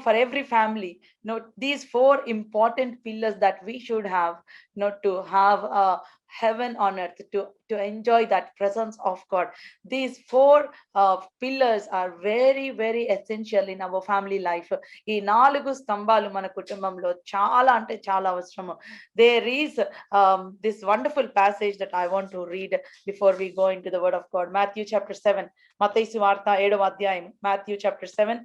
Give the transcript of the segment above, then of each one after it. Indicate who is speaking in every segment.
Speaker 1: for every family, these four important pillars that we should have, to have heaven on earth, to enjoy that presence of God. These four pillars are very very essential in our family life. ఈ నాలుగు స్తంభాలు మన కుటుంబంలో చాలా అంటే చాలా అవసరము. There is this wonderful passage that I want to read before we go into the word of God. Matthew chapter 7, మత్తయి సువార్త 7వ అధ్యాయం, Matthew chapter 7,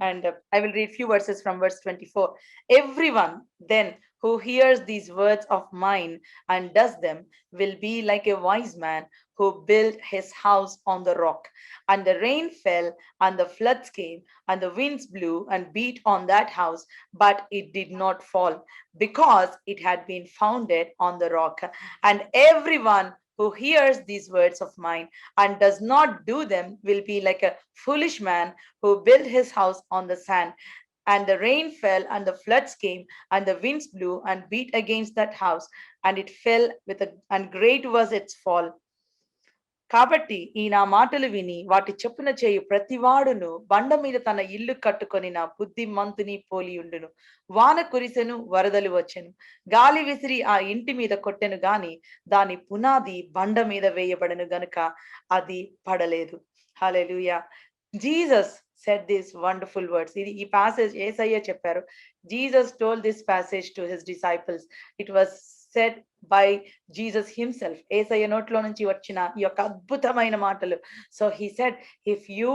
Speaker 1: and I will read few verses from verse 24. Everyone then who hears these words of mine and does them will be like a wise man who built his house on the rock. And the rain fell, and the floods came, and the winds blew and beat on that house, but it did not fall, because it had been founded on the rock. And everyone who hears these words of mine and does not do them will be like a foolish man who built his house on the sand. And the rain fell, and the floods came, and the winds blew and beat against that house, and it fell and great was its fall. కాబట్టి ఈ నా మాటలు విని వాటి చొప్పున చేయు ప్రతివాడును బండ మీద తన ఇల్లు కట్టుకొని నా బుద్ధిమంతుని పోలి ఉండును. వాన కురిసెను, వరదలు వచ్చెను, గాలి విసిరి ఆ ఇంటి మీద కొట్టెను గాని దాని పునాది బండ మీద వేయబడను గనుక అది పడలేదు. Hallelujah. Jesus said these wonderful words. ఈ passage యేసయ్య చెప్పారు. Jesus told this passage to his disciples. It was said by Jesus himself. యేసయ్య నోట్లో నుంచి వచ్చిన ఈ యొక్క అద్భుతమైన మాటలు. So he said, if you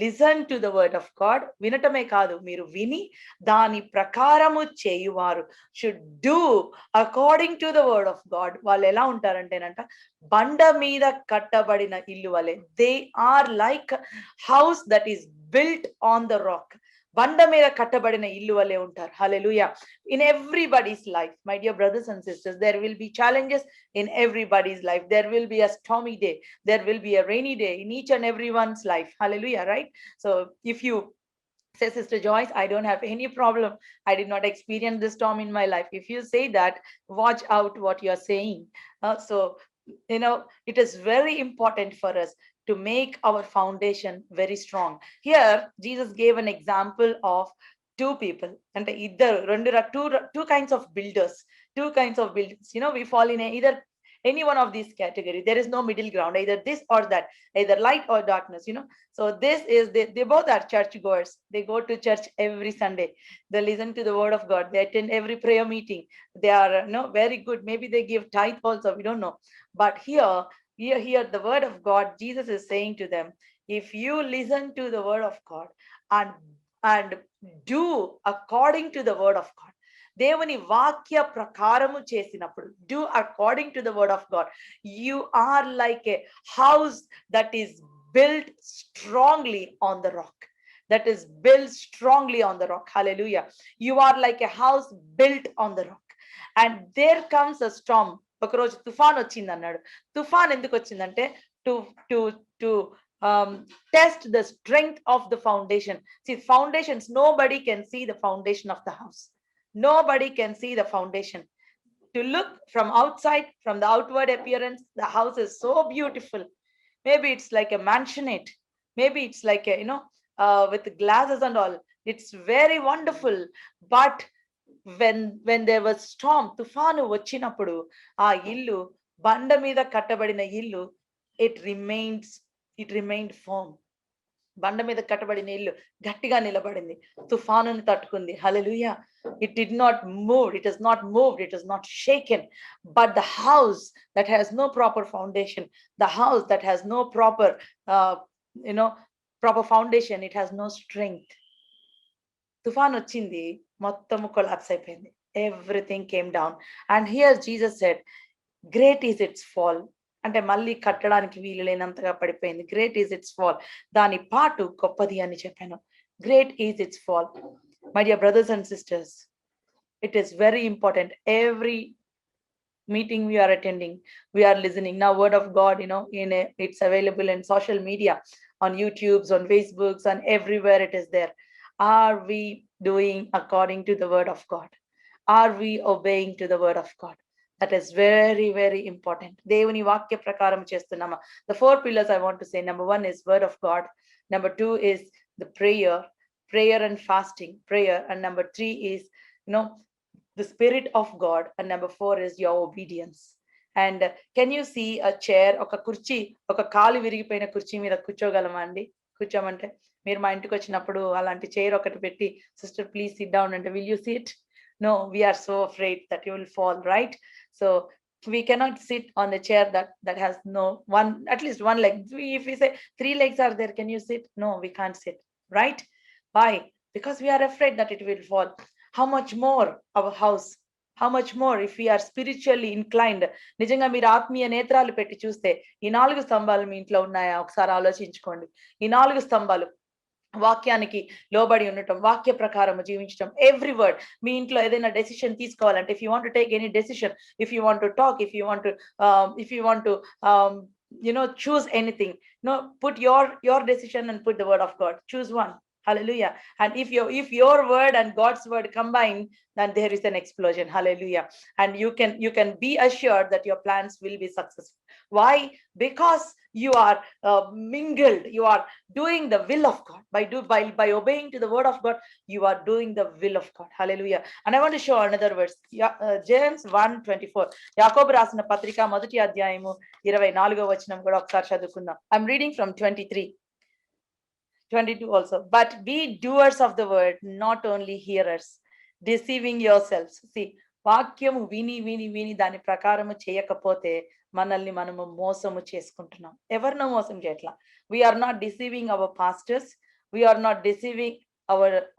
Speaker 1: listen to the word of God, వినటమే కాదు, మీరు విని దాని ప్రకారము చేయువారు, should do according to the word of God. వాళ్ళు ఎలా ఉంటారంటేనంట, బండ మీద కట్టబడిన ఇల్లు వలె. They are like house that is built on the rock. బండ మీద కట్టబడిన ఇల్లు వలె ఉంటారు. హల్లెలూయా. In everybody's life, my dear brothers and sisters, there will be challenges in everybody's life. There will be a stormy day, there will be a rainy day in each and everyone's life. Hallelujah, right? So if you say, Sister Joyce, I don't have any problem, I did not experience this storm in my life, if you say that, watch out what you are saying. So it is very important for us to make our foundation very strong. Here Jesus gave an example of two people, and two kinds of builders. We fall in either any one of these category. There is no middle ground, either this or that, either light or darkness. So this is they both are church goers. They go to church every Sunday, they listen to the word of God, they attend every prayer meeting, they are very good, maybe they give tithe also, we don't know. But here the word of God, Jesus is saying to them, if you listen to the word of God and do according to the word of God, దేవుని వాక్య ప్రకారము చేసినప్పుడు, do according to the word of God, you are like a house that is built strongly on the rock. That is built strongly on the rock. Hallelujah. You are like a house built on the rock. And there comes a storm. ఒకరోజు తుఫాన్ వచ్చింది అన్నాడు. తుఫాన్ ఎందుకు వచ్చిందంటే to to to test the strength of the foundation. See, foundations, nobody can see the foundation of the house. Nobody can see the foundation. To look from outside, from the outward appearance, the house is so beautiful. Maybe it's like a mansionette, maybe it's like a with glasses and all, it's very wonderful. But when there was storm, తుఫాను వచ్చినప్పుడు ఆ ఇల్లు, బండ మీద కట్టబడిన ఇల్లు, it remained firm. బండ మీద కట్టబడిన ఇల్లు గట్టిగా నిలబడింది, తుఫానుని తట్టుకుంది. హల్లెలూయా. It did not move, it is not moved, it is not shaken. But the house that has no proper foundation, the house that has no proper proper foundation, it has no strength. తుఫాన్ వచ్చింది, మొత్తము collapse అయిపోయింది. Everything came down. And here Jesus said, great is its fall. అంటే మళ్ళీ కట్టడానికి వీలు లేనంతగా పడిపోయింది. Great is it's fall. దాని పాటు గొప్పది అని చెప్పాను. Great is it's fall. My dear brothers and sisters, it is very important. Every meeting we are attending, we are listening. Now word of God, it's available in social media, on YouTubes, on Facebooks, and everywhere it is there. Are we doing according to the word of God? Are we obeying to the word of God? That is very very important. దేవుని వాక్య ప్రకారం చేస్తున్నామా? The four pillars I want to say, number one is word of God, number two is the prayer, prayer and fasting, prayer. And number 3 is, the Spirit of God. And number 4 is your obedience. And can you see a chair, ఒక కుర్చీ, ఒక కాలు విరిగిపోయిన కుర్చీ మీద కూర్చోగలమా అండి? కూర్చోమంటే మీరు మా ఇంటికి వచ్చినప్పుడు అలాంటి చైర్ ఒకటి పెట్టి, సిస్టర్ ప్లీజ్ సిట్ డౌన్ అంటే, will you SIT? No, we are so afraid that you will fall, right? So we cannot sit on the chair that has no one, at least one leg. If we say 3 legs are there, can you sit? No, we can't sit, right? Why? Because we are afraid that it will fall. How much more our house? How much more if we are spiritually inclined? నిజంగా మీరు ఆత్మీయ నేత్రాలు పెట్టి చూస్తే ఈ 4 స్తంభాలు మీ ఇంట్లో ఉన్నాయా ఒకసారి ఆలోచించుకోండి. ఈ 4 స్తంభాలు వాక్యానికి లోబడి ఉండటం, వాక్య ప్రకారము జీవించడం. ఎవ్రీ వర్డ్, మీ ఇంట్లో ఏదైనా డెసిషన్ తీసుకోవాలంటే, if you want to take any decision, if you want to talk, if you want to choose anything, put your decision and put the word of God. Choose one. Hallelujah. And if your word and God's word combine, then there is an explosion. Hallelujah. And you can be assured that your plans will be successful. Why? Because you are mingled, you are doing the will of God. By obeying to the word of God, you are doing the will of God. Hallelujah. And I want to show another verse. James 1:24. యాకోబు రాసిన పత్రిక మొదటి అధ్యాయము 24వ వచనం కూడా ఒకసారి చదువుకుందాం. I'm reading from 22 also. But be doers of the word, not only hearers, deceiving yourselves. See, వాక్యము విని దాని ప్రకారము చేయకపోతే మనల్ని మనము మోసము చేసుకుంటున్నాం. ఎవరినో మోసం చేయట్లా. We are not deceiving our pastors. We are not deceiving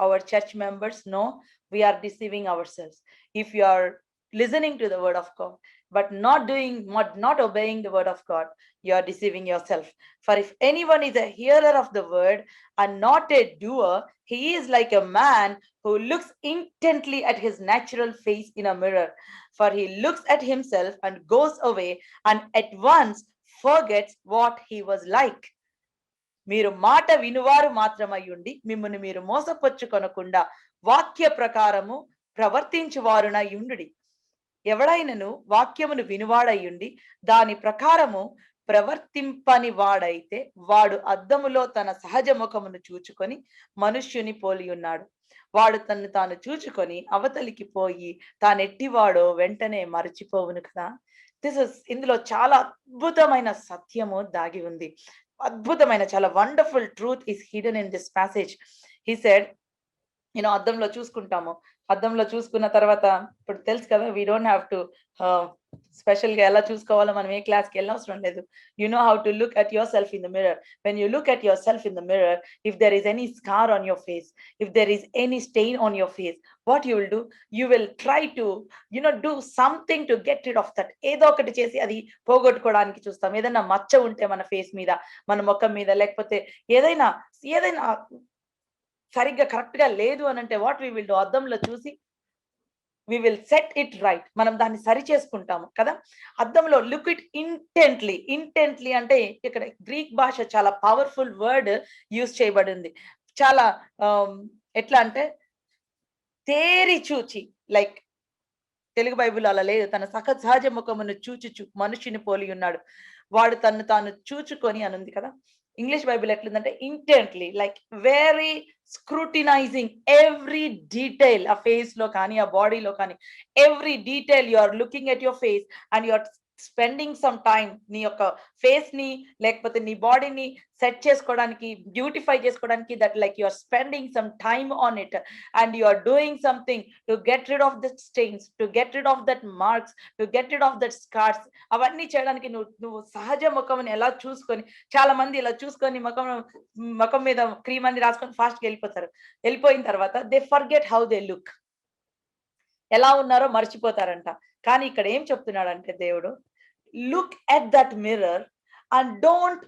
Speaker 1: our church members. No, we are deceiving ourselves. If you are listening to the word of God, but not obeying the word of God, you are deceiving yourself. For if anyone is a hearer of the word and not a doer, he is like a man who looks intently at his natural face in a mirror. For he looks at himself and goes away and at once forgets what he was like. మీరు మాట వినువారు మాత్రమయ్యుండి మిమ్మును మీరు మోసపుచ్చుకొనకుండా వాక్య ప్రకారము ప్రవర్తించువారునై ఉండుడి. ఎవడైనను వాక్యమును వినువాడయ్యుండి దాని ప్రకారము ప్రవర్తింపని వాడైతే వాడు అద్దములో తన సహజ ముఖమును చూచుకొని మనుష్యుని పోలి ఉన్నాడు. వాడు తను తాను చూచుకొని అవతలికి పోయి తానెట్టివాడో వెంటనే మరచిపోవును కదా. ఇందులో చాలా అద్భుతమైన సత్యము దాగి ఉంది. అద్భుతమైన, చాలా wonderful truth is hidden in this passage. He said, అద్దంలో చూసుకుంటాము. అద్దంలో చూసుకున్న తర్వాత ఇప్పుడు తెలుసు కదా, we don't have to special గా ఎలా చూసుకోవాలో మనం ఏ క్లాస్కి వెళ్ళవసరం లేదు. You know how to look at yourself in the mirror. When you look at yourself in the mirror, if there is any scar on your face, if there is any stain on your face, what you will do? You will try to do something to get rid of that. ఏదో ఒకటి చేసి అది పోగొట్టుకోవడానికి చూస్తాం. ఏదైనా మచ్చ ఉంటే మన ఫేస్ మీద, మన ముఖం మీద, లేకపోతే ఏదైనా సరిగ్గా కరెక్ట్ గా లేదు అని అంటే వాట్ వి విల్ డూ? అద్దంలో చూసి we will set it right. మనం దాన్ని సరి చేసుకుంటాము కదా. అద్దంలో లుక్ ఇట్ ఇంటెంట్లీ అంటే ఇక్కడ గ్రీక్ భాష చాలా పవర్ఫుల్ వర్డ్ యూజ్ చేయబడింది. చాలా ఎట్లా అంటే తేరి చూచి, లైక్ తెలుగు బైబిల్ అలా లేదు. తన సహజ ముఖమును చూచుచు మనుషుని పోలి ఉన్నాడు, వాడు తను తాను చూచుకొని అని ఉంది కదా. ఇంగ్లీష్ బైబిల్ ఎట్లుందంటే intently, like very scrutinising every detail. ఆ ఫేస్ లో కానీ ఆ బాడీలో కానీ every detail you are looking at your face and you are spending some time నీ యొక్క ఫేస్ ని లేకపోతే నీ బాడీని సెట్ చేసుకోవడానికి, బ్యూటిఫై చేసుకోవడానికి, that like you are spending some time on it and you are doing something to get rid of that stains, to get rid of that marks, to get rid of that scars. అవన్నీ చేయడానికి నువ్వు సహజ ముఖంని ఎలా చూసుకొని, చాలా మంది ఇలా చూసుకొని ముఖం మీద క్రీమ్ అన్ని రాసుకొని ఫాస్ట్గా వెళ్ళిపోతారు. వెళ్ళిపోయిన తర్వాత they forget how they look, ఎలా ఉన్నారో మర్చిపోతారంట. కానీ ఇక్కడ ఏం చెప్తున్నాడంటే దేవుడు, look at that mirror and don't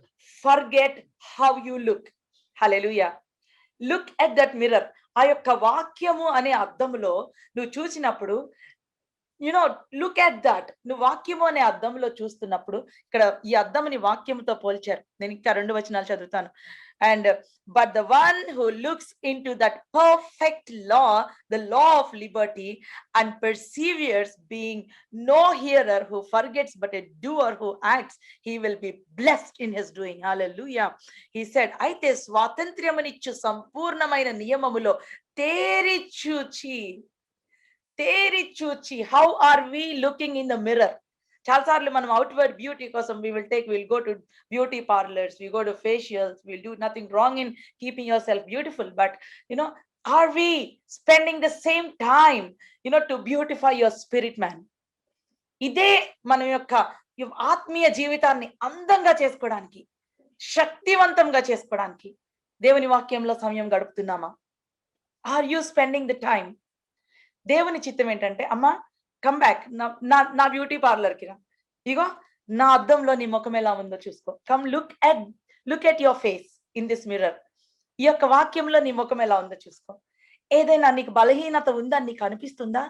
Speaker 1: forget how you look. Hallelujah. Look at that mirror. ఆ యొక్క వాక్యము అనే అద్దంలో నువ్వు చూసినప్పుడు, లుక్ ఎట్ దట్. నువ్వు వాక్యము అనే అద్దంలో చూస్తున్నప్పుడు, ఇక్కడ ఈ అద్దంని వాక్యముతో పోల్చారు. నేను ఇంకా 2 వచనాలు చదువుతాను. And but the one who looks into that perfect law, the law of liberty, and perseveres, being no hearer who forgets, but a doer who acts, he will be blessed in his doing. Hallelujah. He said, అయితే స్వాతంత్ర్యమునిచ్చు సంపూర్ణమైన నియమములో తేరి చూచి, how are we looking in the mirror? చాలాసార్లు మనం outward beauty కోసం we'll go to beauty parlors, we go to facials, we'll do nothing wrong in keeping yourself beautiful, but are we spending the same time to beautify your spirit man? ఇదే మన యొక్క ఆత్మీయ జీవితాన్ని అందంగా చేసుకోవడానికి, శక్తివంతంగా చేసుకోవడానికి దేవుని వాక్యంలో సమయం గడుపుతున్నామా? Are you spending the time? దేవుని చిత్తం ఏంటంటే, అమ్మా కమ్ బ్యాక్, నా బ్యూటీ పార్లర్కి రా, ఇగో నా అద్దంలో నీ ముఖం ఎలా ఉందో చూసుకో, come look at your face in this mirror. ఈ యొక్క వాక్యంలో నీ ముఖం ఎలా ఉందో చూసుకో. ఏదైనా నీకు బలహీనత ఉందా నీకు అనిపిస్తుందా?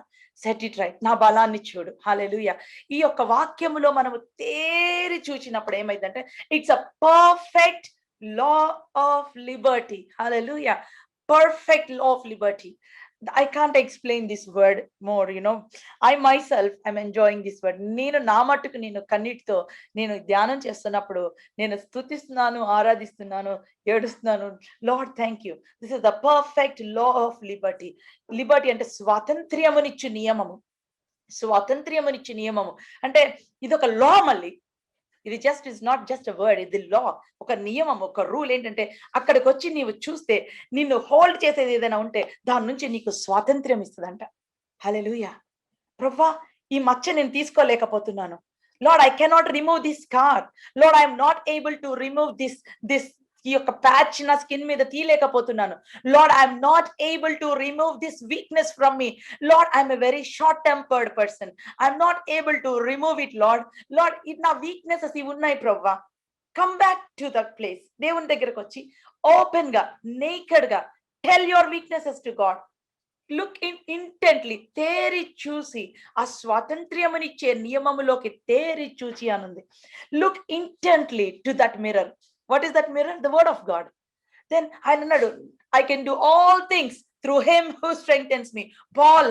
Speaker 1: సెట్ ఇట్ రైట్, నా బలాన్ని చూడు. హల్లెలూయా. ఈ యొక్క వాక్యములో మనము తేరి చూచినప్పుడు ఏమైందంటే, it's a perfect law of Liberty. Hallelujah. Perfect law of liberty. I can't explain this word more. I myself am enjoying this word. నేను నా మట్టుకు నేను కన్నీటితో నేను ధ్యానం చేస్తున్నప్పుడు నేను స్తుతిస్తున్నాను, ఆరాధిస్తున్నాను, ఏడుస్తున్నాను. Lord thank you, this is the perfect law of liberty. Liberty అంటే స్వాతంత్ర్యమునిచ్చు నియమము. స్వాతంత్ర్యమునిచ్చు నియమము అంటే ఇది ఒక లా. మళ్ళీ ఇది is not just a word, ఇది లా, ఒక నియమం, ఒక రూల్. ఏంటంటే అక్కడికి వచ్చి నీవు చూస్తే నిన్ను హోల్డ్ చేసేది ఏదైనా ఉంటే దాని నుంచి నీకు స్వాతంత్ర్యం ఇస్తుందంట. హల్లెలూయా. ప్రభువా, ఈ మచ్చ నేను తీసుకోలేకపోతున్నాను. Lord, I cannot remove this scar. Lord, I'm not able to remove this ఈ యొక్క ప్యాచ్ నా స్కిన్ మీద తీయలేకపోతున్నాను. Lord, I'm not able to remove this weakness from me. Lord, I'm a very short tempered person. I'm not able to remove it. Lord, ఇది నా weaknesses ఇవి ఉన్నాయి ప్రభువా. Come back to the place. దేవుని దగ్గరకు వచ్చి ఓపెన్ గా, naked గా tell your weaknesses to God. Look intently, తేరి చూసి, ఆ స్వాతంత్ర్యమునిచ్చే నియమములోకి తేరి చూచి అనుంది. Look intently to that mirror. What is that mirror? The word of God. Then I can do all things through him who strengthens me. Paul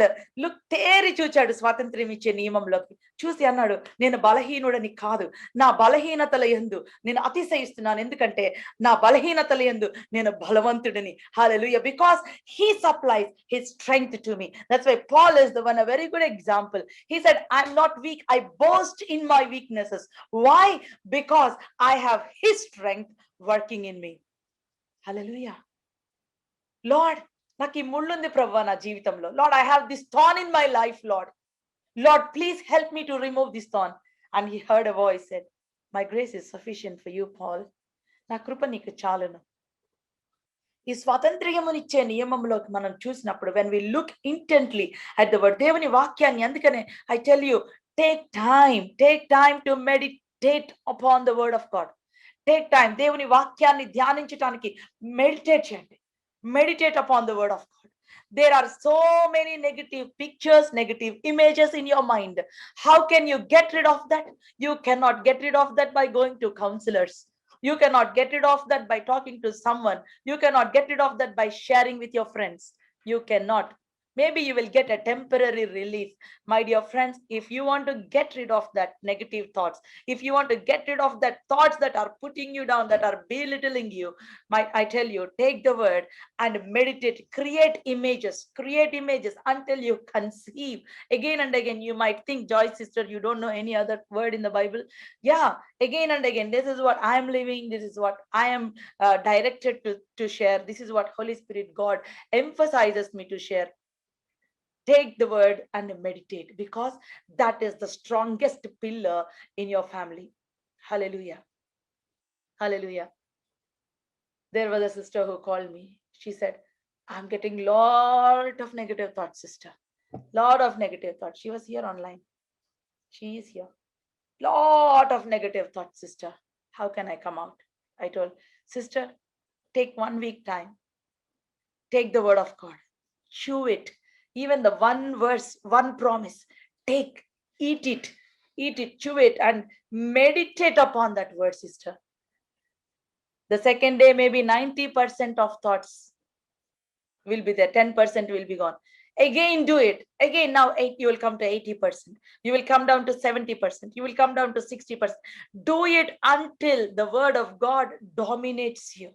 Speaker 1: తేరి చూచాడు స్వాతంత్ర్యం ఇచ్చే నియమంలోకి. చూసి అన్నాడు, నేను బలహీనుడని కాదు, నా బలహీనతల యందు నేను అతిశయిస్తున్నాను. ఎందుకంటే నా బలహీనతల యందు నేను బలవంతుడిని. Hallelujah. Because he supplies his strength to me. That's why Paul is the one, a very good example. He said, I'm not weak, I boast in my weaknesses. Why? Because I have his strength working in me. Hallelujah. Lord, నాకు ఈ ముళ్ళుంది ప్రభువా నా జీవితంలో. Lord, I have this thorn in my life. Lord, please help me to remove this thorn. And he heard a voice said, my grace is sufficient for you Paul. నా కృప నీకు చాలును. ఈ స్వాతంత్ర్యమునిచ్చే నియమంలోకి మనం చూసినప్పుడు, when we look intently at the word, దేవుని వాక్యాన్ని, అందుకనే I tell you, take time to meditate upon the word of God. Take time, దేవుని వాక్యాన్ని ధ్యానించడానికి మెడిటేట్ చేయండి. Meditate upon the word of God. There are so many negative pictures, negative images in your mind. How can you get rid of that? You cannot get rid of that by going to counselors. You cannot get rid of that by talking to someone. You cannot get rid of that by sharing with your friends. You cannot. Maybe you will get a temporary relief. My dear friends, if you want to get rid of that negative thoughts, if you want to get rid of that thoughts that are putting you down, that are belittling you, I tell you, take the word and meditate. Create images until you conceive. Again and again, you might think, Joyce sister, you don't know any other word in the Bible. Yeah, again and again, this is what I am living, this is what I am directed to share, this is what Holy Spirit God emphasizes me to share. Take the word and meditate, because that is the strongest pillar in your family. Hallelujah. Hallelujah. There was a sister who called me. She said, I'm getting lot of negative thoughts, sister. Lot of negative thoughts. She was here online. She is here. Lot of negative thoughts, sister. How can I come out? I told, sister, take 1 week time. Take the word of God. Chew it. Even the one verse, one promise, eat it, chew it, and meditate upon that word, sister. The second day, maybe 90% of thoughts will be there, 10% will be gone. Again, do it. Again, now you will come to 80%. You will come down to 70%. You will come down to 60%. Do it until the word of God dominates you.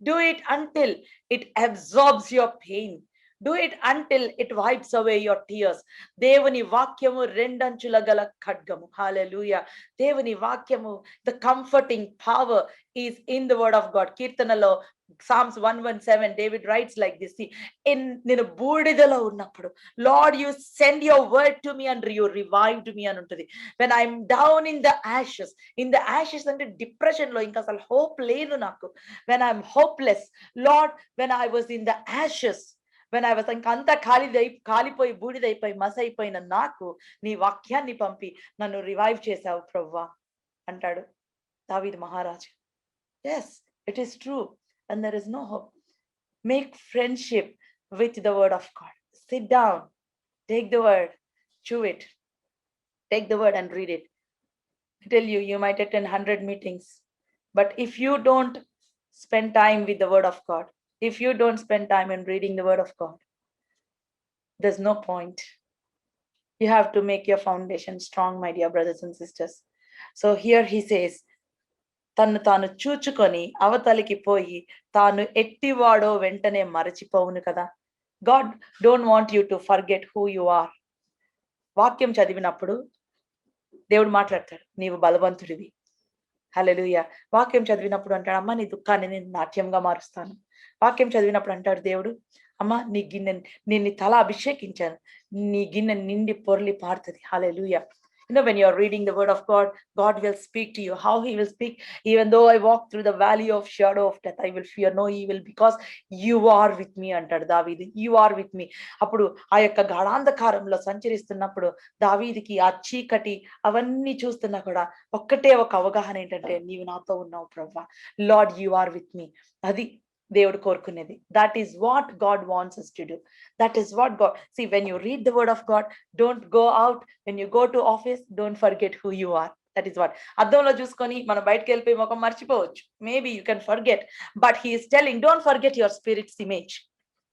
Speaker 1: Do it until it absorbs your pain. Do it until it wipes away your tears. దేవుని వాక్యము రెండంచుల గల ఖడ్గము. Hallelujah. దేవుని వాక్యము, the comforting power is in the word of God. కీర్తనలో Psalms 117, David writes like this. See, నేను బూడిదలో ఉన్నప్పుడు, Lord, you send your word to me and you revived me అని ఉంటుంది. When I'm down in the ashes అంటే depression లో ఇంకా అసలు హోప్ లేదు నాకు. When I'm hopeless, Lord, when I was in the ashes, when I was ఇంకా అంతా కాలిపోయి బూడిదైపోయి మసైపోయిన నాకు నీ వాక్యాన్ని పంపి నన్ను రివైవ్ చేశావు ప్రభువా అంటాడు దావీదు మహారాజు. Yes, it is true. And there is no hope. Make friendship with the word of God. Sit down, take the word, chew it, take the word and read it. I tell you, you might attend 100 meetings, but if you don't spend time with the word of God, if you don't spend time in reading the word of God, there's no point. You have to make your foundation strong, my dear brothers and sisters. So here he says, తను తాను చూచుకొని అవతలికి పోయి తాను ఎట్టివాడో వెంటనే మరచిపోవును కదా. God don't want you to forget who you are. వాక్యం చదివినప్పుడు దేవుడు మాట్లాడతాడు, నీవు బలవంతుడివి. హల్లెలూయా. వాక్యం చదివినప్పుడు అంటాడు, అమ్మ నీ దుఃఖాన్ని నేను నాట్యంగా మారుస్తాను. వాక్యం చదివినప్పుడు అంటాడు దేవుడు, అమ్మ నీ గిన్నె, నేను తల అభిషేకించాను, నీ గిన్నె నిండి పొర్లి పారుతుంది. హల్లెలూయా. When you're reading the word of God, God will speak to you. How he will speak? Even though I walk through the valley of shadow of death, I will fear no evil because you are with me అంటాడు దావీదు. You are with me. అప్పుడు ఆ యొక్క గాఢాంధకారంలో సంచరిస్తున్నప్పుడు దావీదుకి ఆ చీకటి అవన్నీ చూస్తున్నా కూడా ఒక్కటే ఒక అవగాహన ఏంటంటే, నీవు నాతో ఉన్నావు ప్రభువా. Lord, you are with me. అది దేవుడు కోరుకునేది. That is what God wants us to do. That is what God, see, when you read the word of God, don't go out, when you go to office, don't forget who you are. That is what, అద్దంలో చూసుకొని మనం బయటకు వెళ్ళిపోయి ముఖం మర్చిపోవచ్చు. Maybe you can forget, but he is telling, don't forget your spirit's image.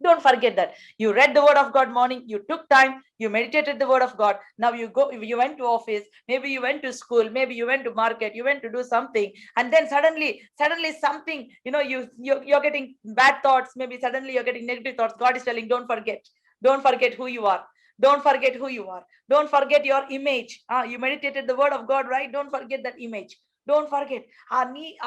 Speaker 1: Don't forget that you read the word of God morning, you took time, you meditated the word of God. Now you go, you went to office, maybe you went to school, maybe you went to market, you went to do something, and then suddenly something, you're getting bad thoughts, maybe suddenly you're getting negative thoughts. God is telling, don't forget who you are. Don't forget who you are. Don't forget your image. You meditated the word of God, right? Don't forget that image. Don't forget.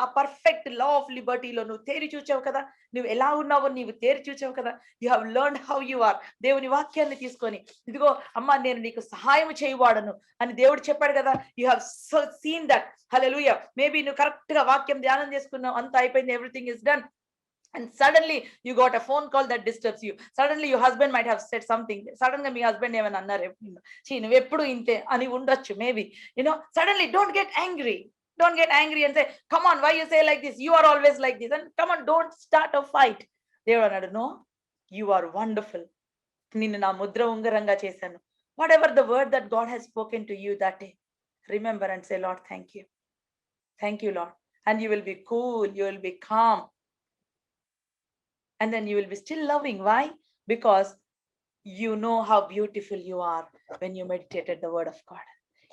Speaker 1: ఆ perfect law of లిబర్టీలో నువ్వు తేరి చూచావు కదా, నువ్వు ఎలా ఉన్నావో నీవు తేరి చూచావు కదా. You have learned how you are. దేవుని వాక్యాన్ని తీసుకొని, ఇదిగో అమ్మ నేను నీకు సహాయం చేయవాడను అని దేవుడు చెప్పాడు కదా. You have seen that. Hallelujah. Maybe నువ్వు కరెక్ట్ గా వాక్యం ధ్యానం చేసుకున్నావు, అంత అయిపోయింది, everything is done, and suddenly you got a phone call that disturbs you. Suddenly your husband might have said something. Suddenly me husband ఏమన్నా అన్నారు, నువ్వు ఎప్పుడు ఇంతే అని ఉండొచ్చు maybe. Suddenly don't get angry. Don't get angry and say, come on, why you say like this? You are always like this. And come on, don't start a fight. దేవుడు అన్నాడు, no, you are wonderful. నిన్ను నా ముద్ర ఉంగరంగా చేశాను. Whatever the word that God has spoken to you that day, remember and say, Lord, thank you. Thank you, Lord. And you will be cool, you will be calm. And then you will be still loving. Why? Because you know how beautiful you are when you meditated the word of God.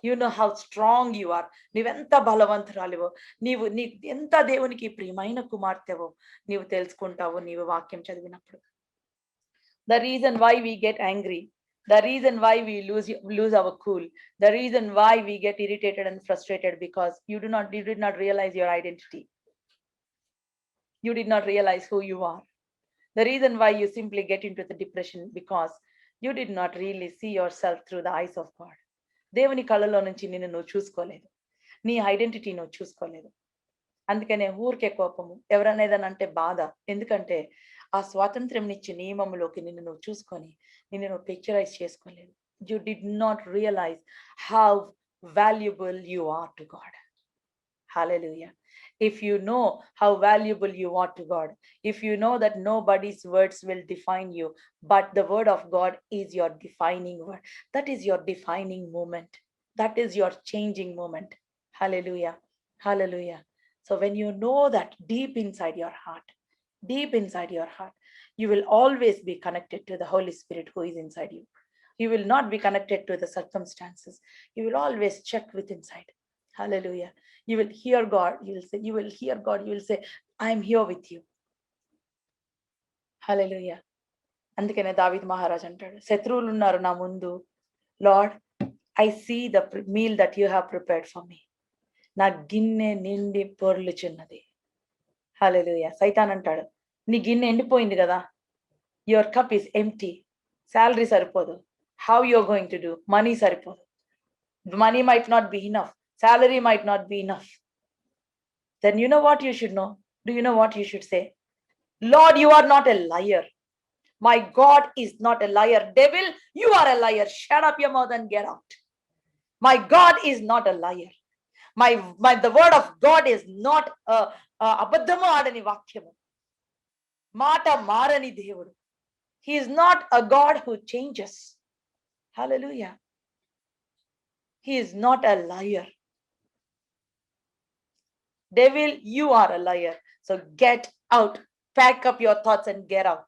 Speaker 1: You know how strong you are. నీవెంత బలవంతురాలివో, నీవు ఎంత దేవునికి ప్రియమైన కుమార్తెవో నీవు తెలుసుకుంటావు నీవు వాక్యం చదివినప్పుడు. The reason why we get angry, the reason why we lose our cool, the reason why we get irritated and frustrated, because you did not realize your identity. You did not realize who you are. The reason why you simply get into the depression, because you did not really see yourself through the eyes of God. దేవుని కళ్ళలో నుంచి నిన్ను నువ్వు చూసుకోలేదు, నీ identity నువ్వు చూసుకోలేదు. అందుకనే ఊరికే కోపము, ఎవరైనా ఏదైనా అంటే బాధ. ఎందుకంటే ఆ స్వాతంత్ర్యం ఇచ్చి నియమములోకి నిన్ను నువ్వు చూసుకొని నిన్ను నువ్వు పిక్చరైజ్ చేసుకోలేదు. You did not realize how valuable you are to God. Hallelujah. If you know how valuable you are to God, if you know that nobody's words will define you, but the word of God is your defining word, that is your defining moment, that is your changing moment. Hallelujah. Hallelujah. So when you know that deep inside your heart, you will always be connected to the Holy Spirit who is inside you. You will not be connected to the circumstances. You will always check with inside. Hallelujah. You will hear God. You will hear God. You will say, I am here with you. Hallelujah. అందుకనే దావీదు మహారాజ్ అంటాడు, శత్రువులు ఉన్నారు నా ముందు, Lord I see the meal that you have prepared for me. నా గిన్నె నిండి పొర్లుచున్నది. హల్లెలూయా. సైతాన్ అంటాడు, నీ గిన్నె ఎండిపోయింది కదా, your cup is empty, salary సరిపోదు, how you're going to do, money సరిపోదు, money might not be enough, salary might not be enough. Then you know what you should know? Do you know what you should say? Lord, you are not a liar. My God is not a liar. Devil, you are a liar. Shut up your mouth and get out. My God is not a liar. The word of God is not అబద్ధము ఆడని వాక్యము, మాట మారని దేవుడు. He is not a God who changes. Hallelujah. He is not a liar. Devil, you are a liar. So get out. Pack up your thoughts and get out.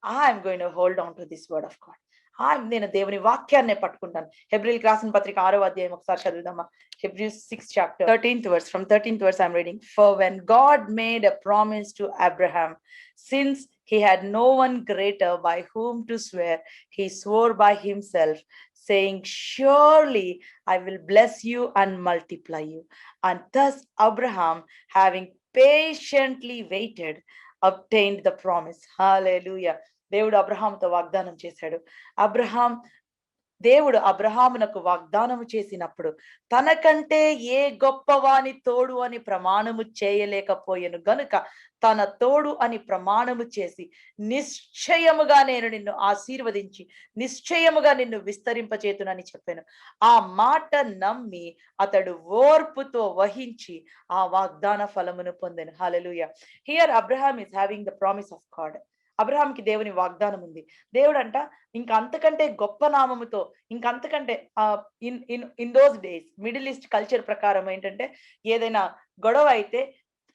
Speaker 1: I am going to hold on to this word of God. నేను దేవుని వాక్యాన్ని పట్టుకుంటాను. హెబ్రీయులకు రాసిన పత్రిక 6వ అధ్యాయం ఒకసారి చదువుదామా. Hebrews 6 chapter 13th verse. From 13th verse I'm reading. For when God made a promise to Abraham, since he had no one greater by whom to swear, he swore by himself, saying, surely I will bless you and multiply you. And thus Abraham, having patiently waited, obtained the promise. Hallelujah. దేవుడు అబ్రహాముతో వాగ్దానం చేశాడు. దేవుడు అబ్రహామునకు వాగ్దానము చేసినప్పుడు తనకంటే ఏ గొప్పవాని తోడు అని ప్రమాణము చేయలేకపోయెను గనుక తన తోడు అని ప్రమాణము చేసి, నిశ్చయముగా నేను నిన్ను ఆశీర్వదించి నిశ్చయముగా నిన్ను విస్తరింపచేతునని చెప్పాను. ఆ మాట నమ్మి అతడు ఓర్పుతో వహించి ఆ వాగ్దాన ఫలమును పొందెను. Hallelujah. Here Abraham is having the promise of God. అబ్రహాంకి దేవుని వాగ్దానం ఉంది. దేవుడు అంట ఇంకా అంతకంటే గొప్ప నామముతో, ఇంకంతకంటే in those days Middle East culture ప్రకారం ఏంటంటే, ఏదైనా గొడవ అయితే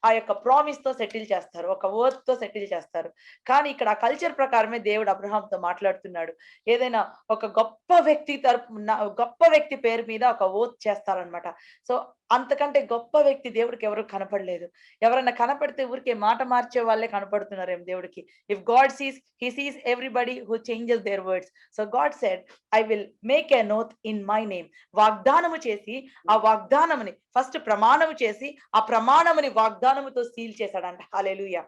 Speaker 1: ఆ యొక్క ప్రామిస్ తో సెటిల్ చేస్తారు, ఒక ఓత్ తో సెటిల్ చేస్తారు. కానీ ఇక్కడ ఆ కల్చర్ ప్రకారమే దేవుడు అబ్రహాంతో మాట్లాడుతున్నాడు. ఏదైనా ఒక గొప్ప వ్యక్తి పేరు మీద ఒక ఓత్ చేస్తారనమాట. సో అంతకంటే గొప్ప వ్యక్తి దేవుడికి ఎవరు కనపడలేదు. ఎవరైనా కనపడితే ఊరికే మాట మార్చే వాళ్ళే కనపడుతున్నారేం దేవుడికి. If God sees, he sees everybody who changes their words. So God said, I will make an oath in my name. వాగ్దానము చేసి ఆ వాగ్దానముని ఫస్ట్ ప్రమాణము చేసి ఆ ప్రమాణముని వాగ్దానముతో సీల్ చేశాడంట. Hallelujah.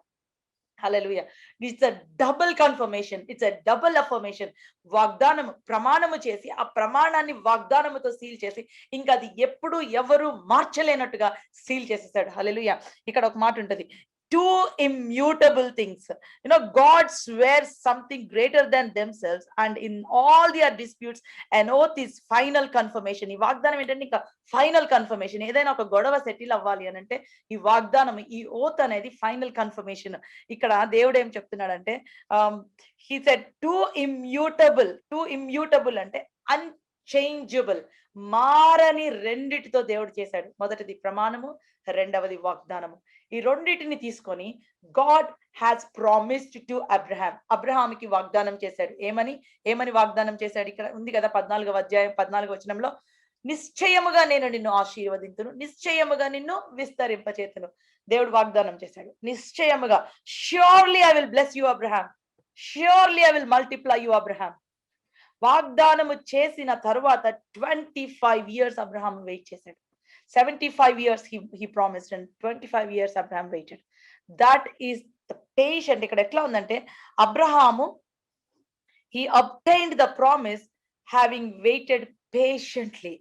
Speaker 1: Hallelujah. It's a double confirmation, it's a double affirmation. వాగ్దానము ప్రమాణము చేసి ఆ ప్రమాణాన్ని వాగ్దానముతో సీల్ చేసి ఇంకా అది ఎప్పుడు ఎవరు మార్చలేనట్టుగా సీల్ చేసేసాడు. హల్లెలూయా. ఇక్కడ ఒక మాట ఉంటది, two immutable things. God swears something greater than themselves, and in all their disputes an oath is final confirmation. ఈ వాగ్దానం ఏంటంటే ఇంకా ఫైనల్ కన్ఫర్మేషన్. ఏదైనా ఒక గొడవ సెటిల్ అవ్వాలి అని అంటే ఈ వాగ్దానం, ఈ ఓత్ అనేది ఫైనల్ కన్ఫర్మేషన్. ఇక్కడ దేవుడు ఏం చెప్తున్నాడంటే, he said two immutable అంటే అన్చేంజబుల్, మారని రెండిటితో దేవుడు చేశాడు. మొదటిది ప్రమాణము, రెండవది వాగ్దానము. ఈ రెండింటిని తీసుకొని God has promised to Abraham. అబ్రహాంకి వాగ్దానం చేశాడు. ఏమని వాగ్దానం చేశాడు? ఇక్కడ ఉంది కదా 14వ అధ్యాయం 14వ వచనంలో, నిశ్చయముగా నేను నిన్ను ఆశీర్వదింతును, నిశ్చయముగా నిన్ను విస్తరింపచేతును. దేవుడు వాగ్దానం చేశాడు నిశ్చయముగా. Surely I will bless you Abraham, surely I will multiply you Abraham. వాగ్దానము చేసిన తరువాత 25 years అబ్రహాం వెయిట్ చేశాడు. 75 years he promised, and 25 years Abraham waited. That is the patient. ఇక్కడ ఎట్లా ఉందంటే, Abraham he obtained the promise having waited patiently.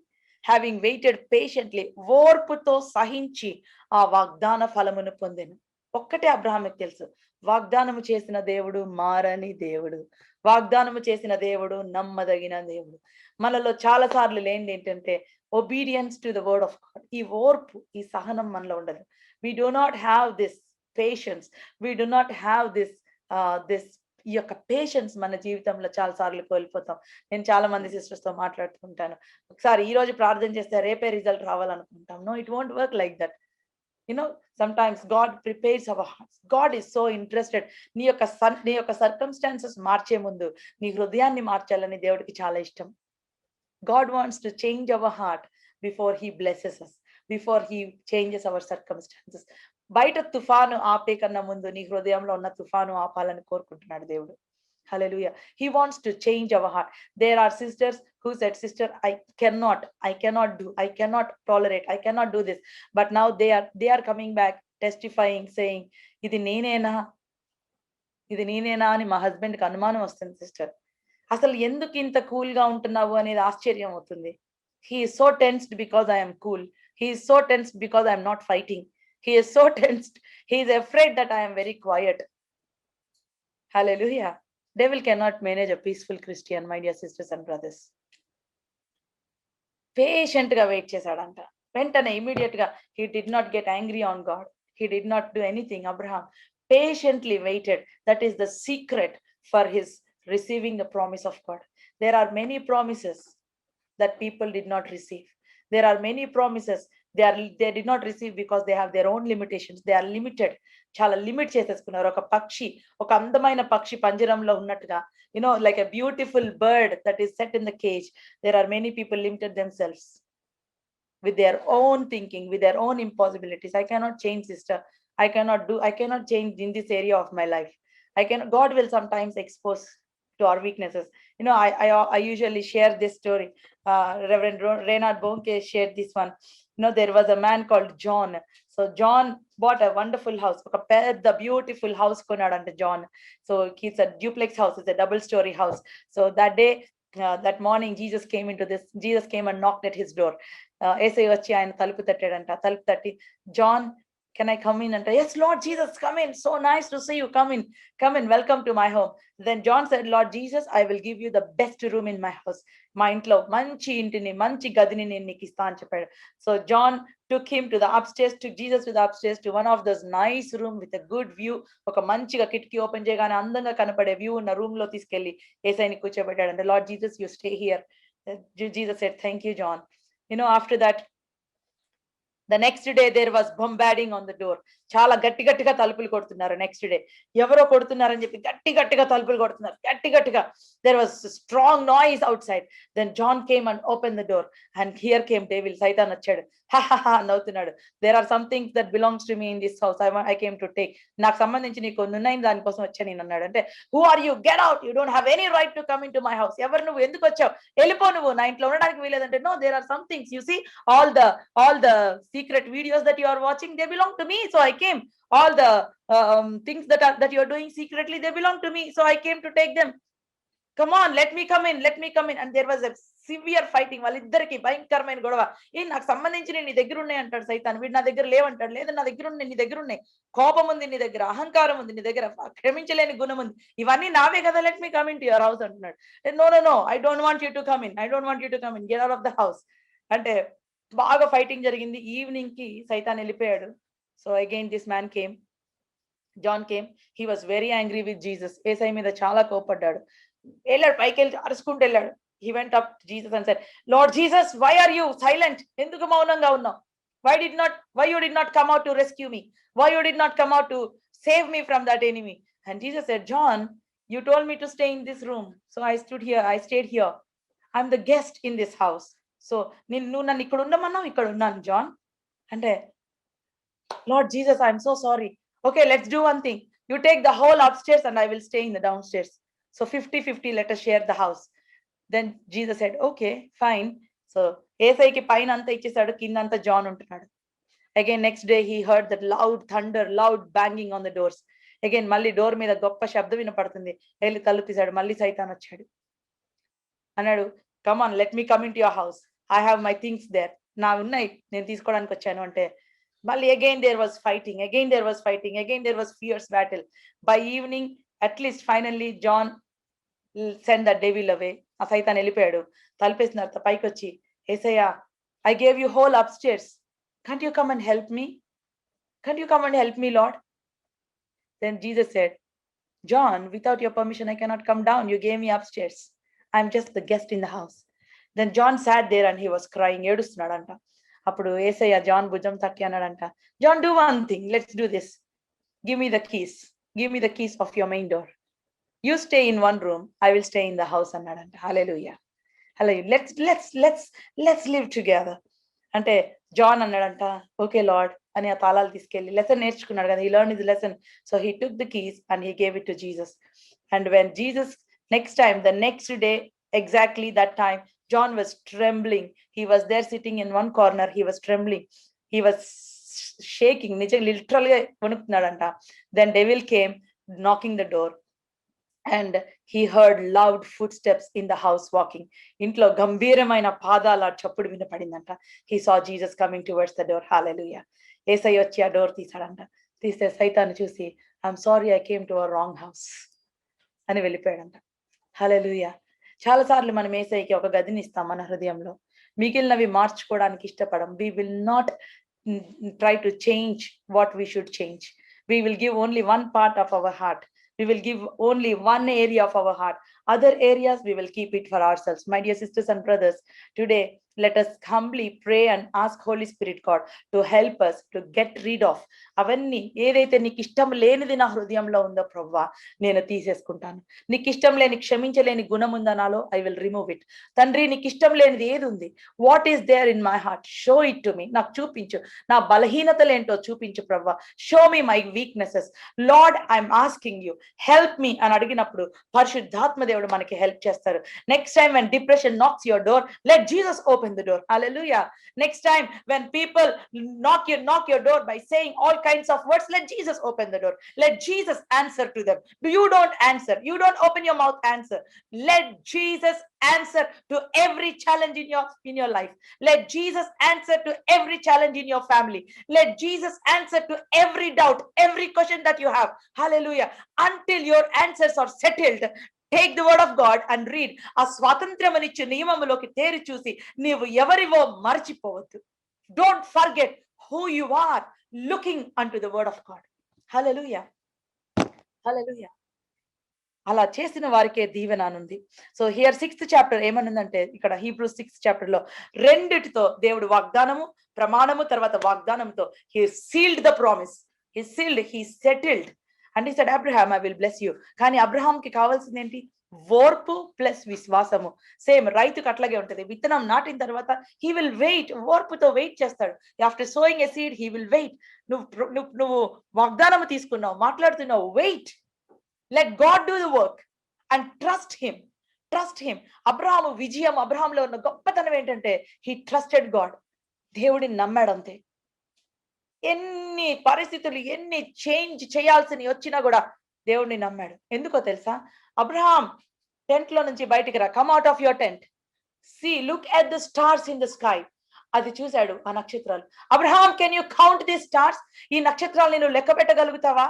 Speaker 1: ఓర్పుతో సహించి ఆ వాగ్దాన ఫలమును పొందెను. ఒక్కటే అబ్రహాముకి తెలుసు, వాగ్దానము చేసిన దేవుడు మారని దేవుడు, వాగ్దానము చేసిన దేవుడు నమ్మదగిన దేవుడు. మనలో చాలా సార్లు లేనిది ఏంటంటే obedience to the word of God. ఈ ఓర్పు, ఈ సహనం మనలో ఉండదు. We do not have this patience. We do not have this ఈ యొక్క పేషెన్స్ మన జీవితంలో చాలా సార్లు కోల్పోతాం. నేను చాలా మంది సిస్టర్స్ తో మాట్లాడుతుంటాను. ఒకసారి ఈ రోజు ప్రార్థన చేస్తే రేపే రిజల్ట్ రావాలనుకుంటాం. No, it won't work like that. Sometimes God prepares our hearts. God is so interested. నీ యొక్క సర్కమ్స్టాన్సెస్ మార్చే ముందు నీ హృదయాన్ని మార్చాలని దేవుడికి చాలా ఇష్టం. God wants to change our heart before he blesses us, before he changes our circumstances. బయట తుఫాను ఆపే కన్నా ముందు నీ హృదయంలో ఉన్న తుఫాను ఆపాలని కోరుకుంటున్నాడు దేవుడు. Hallelujah. He wants to change our heart. There are sisters who said, sister, I cannot do, I cannot tolerate, I cannot do this. But now they are coming back testifying, saying, ఇది నేనేనా అని మా husband కి అనుమానం వస్తుంది sister. అసలు ఎందుకు ఇంత కూల్ గా ఉంటున్నావు అనేది ఆశ్చర్యం అవుతుంది. He is so tensed because I am cool. He is so tensed because I am not fighting. He is so tensed. He is afraid that I am very quiet. Hallelujah. Devil cannot manage a peaceful Christian, my dear sisters and brothers. Patient గా wait చేశాడంట. వెంటనే immediate గా he did not get angry on God. He did not do anything. Abraham patiently waited. That is the secret for his receiving the promise of God. There are many promises that people did not receive. There are many promises they did not receive because they have their own limitations. They are limited. చాలా limit చేసేసుకున్నారు. ఒక పక్షి, ఒక అందమైన పక్షి పంజరంలో ఉన్నట్టుగా, like a beautiful bird that is set in the cage. There are many people limited themselves with their own thinking, with their own impossibilities. I cannot change, sister. I cannot change in this area of my life. God will sometimes expose to our weaknesses. I usually share this story. Reverend Reinhard Bonke shared this one. There was a man called John. So John bought a wonderful house. The beautiful house konadante John. So it's a duplex house. It's a double story house. So that day, that morning, Jesus came and knocked at his door. Esai vachi ayana talupu tattadanta. Talupu tatti, John, can I come in? And yes, Lord Jesus, come in. So nice to see you. Come in. Welcome to my home. Then John said, Lord Jesus, I will give you the best room in my house. మా ఇంట్లో మంచి ఇంటిని, మంచి గదిని నేను నీకు ఇస్తా అని చెప్పాడు. So John took Jesus to the upstairs to one of those nice room with a good view. ఒక మంచిగా కిటికీ ఓపెన్ చేయగానే అందంగా కనపడే వ్యూ ఉన్న రూమ్ లో తీసుకెళ్లి యేసయ్యని కూర్చోబెట్టాడు. అంటే Lord Jesus, you stay here. Jesus said, thank you, John. After that, the next day there was bombarding on the door. చాలా గట్టిగా తలుపులు కొడుతున్నారు. నెక్స్ట్ డే ఎవరో కొడుతున్నారని చెప్పి గట్టిగా తలుపులు కొడుతున్నారు. గట్టిగా. There was a strong noise outside. Then John came and opened the door, and here came devil. సైతాన్ వచ్చాడు. నవ్వుతున్నాడు. There are some things that belongs to me in this house. I came to take. నాకు సంబంధించి నీకు ఉన్నాయి, దానికోసం వచ్చాను నేను అన్నాడు. అంటే who are you? Get out. You don't have any right to come into my house. ఎవరు నువ్వు? ఎందుకు వచ్చావు? వెళ్ళిపో నువ్వు. నా ఇంట్లో ఉండడానికి వీలేదంటే no, there are some things. You see, all the secret videos that you are watching, they belong to me, so I came. All the things that you are doing secretly, they belong to me, so I came to take them. Come on, let me come in. And there was a severe fighting. వాళ్ళిద్దరికి భయంకరమైన గొడవ. నాకు సంబంధించి నీ దగ్గర ఉన్నాయి అంటాడు సైతాన్. వీడు నా దగ్గర లేవంటాడు. లేదా నా దగ్గర ఉన్నాయి, నీ దగ్గర ఉన్నాయి. కోపం ఉంది నీ దగ్గర, అహంకారం ఉంది నీ దగ్గర, క్షమించలేని గుణం ఉంది. ఇవన్నీ నావే కదా, let me come in to your house అంటున్నాడు. No, I don't want you to come in. Get out of the house. అంటే బాగా ఫైటింగ్ జరిగింది. ఈవినింగ్ కి సైతాన్ వెళ్ళిపోయాడు. So again this man came. John came. He was very angry with Jesus. Yesayya మీద చాలా కోపడ్డాడు. వెళ్ళాడు, పైకి వెళ్ళి అరుచుకుంటూ వెళ్ళాడు. He went up to Jesus and said, Lord Jesus, why are you silent? ఎందుకు మౌనంగా ఉన్నావు? Why you did not come out to rescue me? Why you did not come out to save me from that enemy? And Jesus said, John, you told me to stay in this room, so I stayed here. I'm the guest in this house. So నువ్వు నన్ను ఇక్కడ ఉండమన్నావు, ఇక్కడ ఉన్నాను John. అంటే Lord Jesus, I'm so sorry. Okay, let's do one thing. You take the whole upstairs and I will stay in the downstairs. So 50-50, let us share the house. Then Jesus said, okay, fine. So ఏసైకి పైన అంతా ఇచ్చేసాడు, కింద అంతా John ఉంటున్నాడు. Again, next day he heard that loud thunder, loud banging on the doors. Again, మళ్ళీ door మీద గొప్ప శబ్దం వినపడుతుంది. వెళ్ళి తలుపు తీశాడు. మళ్ళీ సైతాన్ వచ్చాడు. అన్నాడు, come on, let me come into your house. I have my things there. నా ఉన్నాయి, నేను తీసుకోవడానికి వచ్చాను అంటే మళ్ళీ again there was fighting. Again there was fierce battle. By evening, at least finally John sent the devil away. ఆ సైతాన్ వెళ్ళిపోయాడు. తలుపేసిన తర్వాత పైకి వచ్చి, యేసయ్య, I gave you whole upstairs. Can't you come and help me? Lord? Then Jesus said, John, without your permission, I cannot come down. You gave me upstairs. I'm just the guest in the house. Then John sat there and he was crying. ఏడుస్తున్నాడంట. అప్పుడు యేసయ్య John భుజం తట్టి అన్నాడంట, John, do one thing. Let's do this. Give me the keys. Give me the keys of your main door. You stay in one room. I will stay in the house అన్నాడంట. Hallelujah. Hallelujah. Let's live together. అంటే John అన్నాడంట, okay lord అని ఆ తాళాలు తీసుకెళ్లి lesson నేర్చుకున్నాడు కదా. He learn his lesson. So he took the keys and he gave it to Jesus. And when Jesus next time, the next day, exactly that time, John was trembling. He was there sitting in one corner. He was trembling. He was shaking. నిజంగా literal గా వణుకుతున్నాడంట. Then devil came knocking the door. And he heard loud footsteps in the house walking. ఇంట్లో గంభీరమైన పాదాల చప్పుడు వినపడిందంట. He saw Jesus coming towards the door. Hallelujah. యేసయ్య వచ్చి ఆ door తీసాడంట. తీస్తే సైతాను చూసి, I'm sorry, I came to a wrong house అని వెళ్ళిపోయాడంట. హల్లెలూయా. చాలా సార్లు మనం యేసయ్యకి ఒక గదిని ఇస్తాం మన హృదయంలో. మిగిలినవి మార్చుకోవడానికి ఇష్టపడం. We will not try to change what we should change. We will give only one part of our heart. We will give only one area of our heart. Other areas we will keep it for ourselves. My dear sisters and brothers, today let us humbly pray and ask Holy Spirit God to help us to get rid of అవన్నీ ఏదైతే నీకు ఇష్టం లేనిది నా హృదయంలో ఉందో ప్రభువా నేను తీసేసుకుంటాను. నీకు ఇష్టం లేని క్షమించలేని గుణం ఉందా నాలో, ఐ విల్ రిమూవ్ ఇట్. తండ్రి, నీకు ఇష్టం లేనిది ఏది ఉంది, what is there in my heart, show it to me. నాకు చూపించు, నా బలహీనతలు ఏంటో చూపించు ప్రభువా. Show me my weaknesses. Lord, I'm asking you, help me అని అడిగినప్పుడు పరిశుద్ధాత్మ దేవుడు మనకి హెల్ప్ చేస్తారు. Next time when depression knocks your door, let Jesus open the door. Hallelujah. Next time when people knock your door by saying all kinds of words, let Jesus open the door. Let Jesus answer to them. You don't answer, you don't open your mouth, answer. Let Jesus answer to every challenge in your life. Let Jesus answer to every challenge in your family. Let Jesus answer to every doubt, every question that you have. Hallelujah. Until your answers are settled, take the word of God and read. ఆ స్వాతంత్ర్యమనిచ్చే నియమములోకి తేరి చూసి నీవు ఎవరివో మర్చిపోవద్దు. Don't forget who you are, looking unto the word of God. Hallelujah. Hallelujah. అలా చేసిన వారికే దీవెన అనుంది. సో హియర్ 6th చాప్టర్ ఏమనుందంటే, ఇక్కడ హీబ్రూస్ 6th చాప్టర్ లో రెండిటితో దేవుడు వాగ్దానము, ప్రమాణము, తర్వాత వాగ్దానంతో he sealed the promise. He sealed, he settled. And he said, Abraham, I will bless you. కానీ అబ్రహాంకి కావాల్సింది ఏంటి? ఓర్పు ప్లస్ విశ్వాసము. సేమ్ రైతుకు అట్లాగే ఉంటది. విత్తనం నాటిన తర్వాత he will wait. ఓర్పుతో వెయిట్ చేస్తాడు. After sowing a seed he will wait. నువ్వు వాగ్దానము తీసుకున్నావు, మాట్లాడుతున్నావు, wait. Let God do the work and trust him. Trust him. Abraham విజయం, అబ్రహాంలో ఉన్న గొప్పతనం ఏంటంటే he trusted God. దేవుడిని నమ్మాడు అంతే. ఎన్ని పరిస్థితులు, ఎన్ని చేంజ్ చేయాల్సి వచ్చినా కూడా దేవుడిని నమ్మాడు. ఎందుకో తెలుసా? అబ్రహాం, టెంట్ లో నుంచి బయటికి రా, come out of your tent, see, look at the stars in the sky. అది చూశాడు, ఆ నక్షత్రాలు. Abraham, can you count the stars? ఈ నక్షత్రాలు నేను లెక్క పెట్టగలుగుతావా?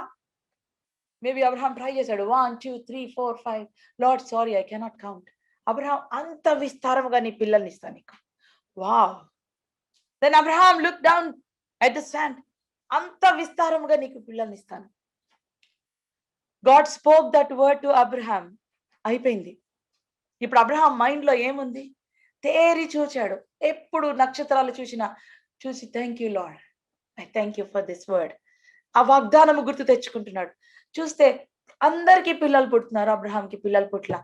Speaker 1: మేబీ అబ్రహాం ట్రై చేశాడు. 1 2 3 4 5. Lord, sorry, I cannot count. Abraham, అంత విస్తారముగా నీ పిల్లల్ని ఇస్తాను నీకు. Wow. Then Abraham look down at the sand. అంత విస్తారముగా నీకు పిల్లల్ని ఇస్తాను. God spoke that word to Abraham. అయిపోయింది. ఇప్పుడు అబ్రహాం మైండ్ లో ఏముంది? తేరి చూచాడు. ఎప్పుడు నక్షత్రాలు చూసి thank you lord, I thank you for this word. ఆ వాగ్దానము గుర్తు తెచ్చుకుంటున్నాడు. చూస్తే అందరికి పిల్లలు పుడుతున్నారు, అబ్రహాంకి పిల్లలు పుట్ల.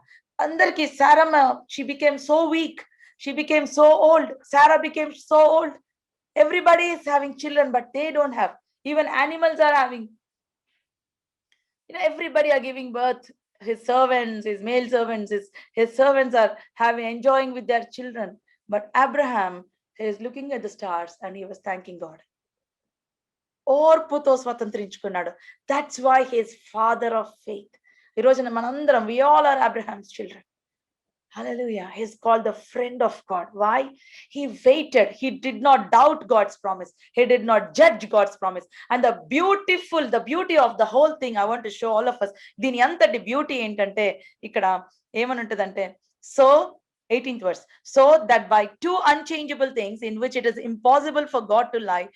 Speaker 1: అందరికి Saramma, she became so weak, she became so old, Sarah became so old. Everybody is having children, but they don't have. Even animals are having. Everybody are giving birth. His servants, his male servants, his servants are enjoying with their children. But Abraham is looking at the stars and he was thanking God. ఓర్పుతో స్వతంత్రించుకున్నాడు. That's why he is father of faith. ఈ రోజున మనందరం, we all are Abraham's children. Hallelujah. He is called the friend of God. Why? He waited. He did not doubt God's promise. He did not judge God's promise. And the beauty of the whole thing, I want to show all of us. Dini antati beauty entante ikkada emanantadante, so 18th verse, so that by two unchangeable things in which it is impossible for God to lie,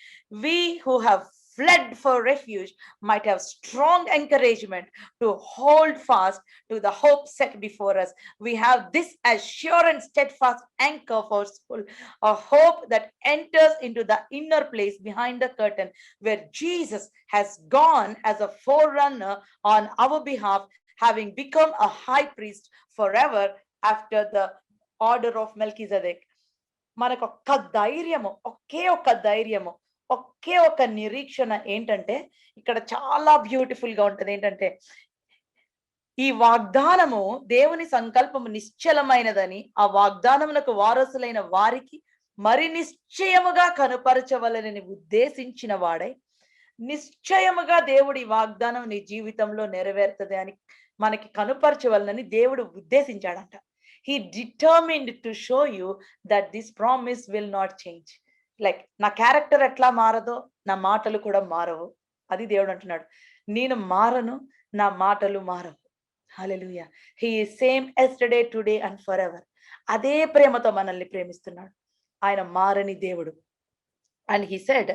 Speaker 1: we who have fled for refuge might have strong encouragement to hold fast to the hope set before us. We have this assured and steadfast anchor for soul, a hope that enters into the inner place behind the curtain, where Jesus has gone as a forerunner on our behalf, having become a high priest forever after the order of Melchizedek. మనకు ఒక్క ధైర్యము, ఒకే ఒక్క ధైర్యము, ఒకే ఒక నిరీక్షణ ఏంటంటే, ఇక్కడ చాలా బ్యూటిఫుల్ గా ఉంటది. ఏంటంటే, ఈ వాగ్దానము దేవుని సంకల్పము నిశ్చలమైనదని, ఆ వాగ్దానమునకు వారసులైన వారికి మరి నిశ్చయముగా కనుపరచవలనని ఉద్దేశించిన వాడై, నిశ్చయముగా దేవుడి వాగ్దానం నీ జీవితంలో నెరవేరుతుంది అని మనకి కనుపరచవలనని దేవుడు ఉద్దేశించాడంట. He determined to show you that this promise will not change. Like నా క్యారెక్టర్ ఎట్లా మారదో నా మాటలు కూడా మారవు. అది దేవుడు అంటున్నాడు, నేను మారను, నా మాటలు మారవు. హల్లెలూయా. He is same yesterday, today and forever. అదే ప్రేమతో మనల్ని ప్రేమిస్తున్నాడు. ఆయన మారని దేవుడు. And he said,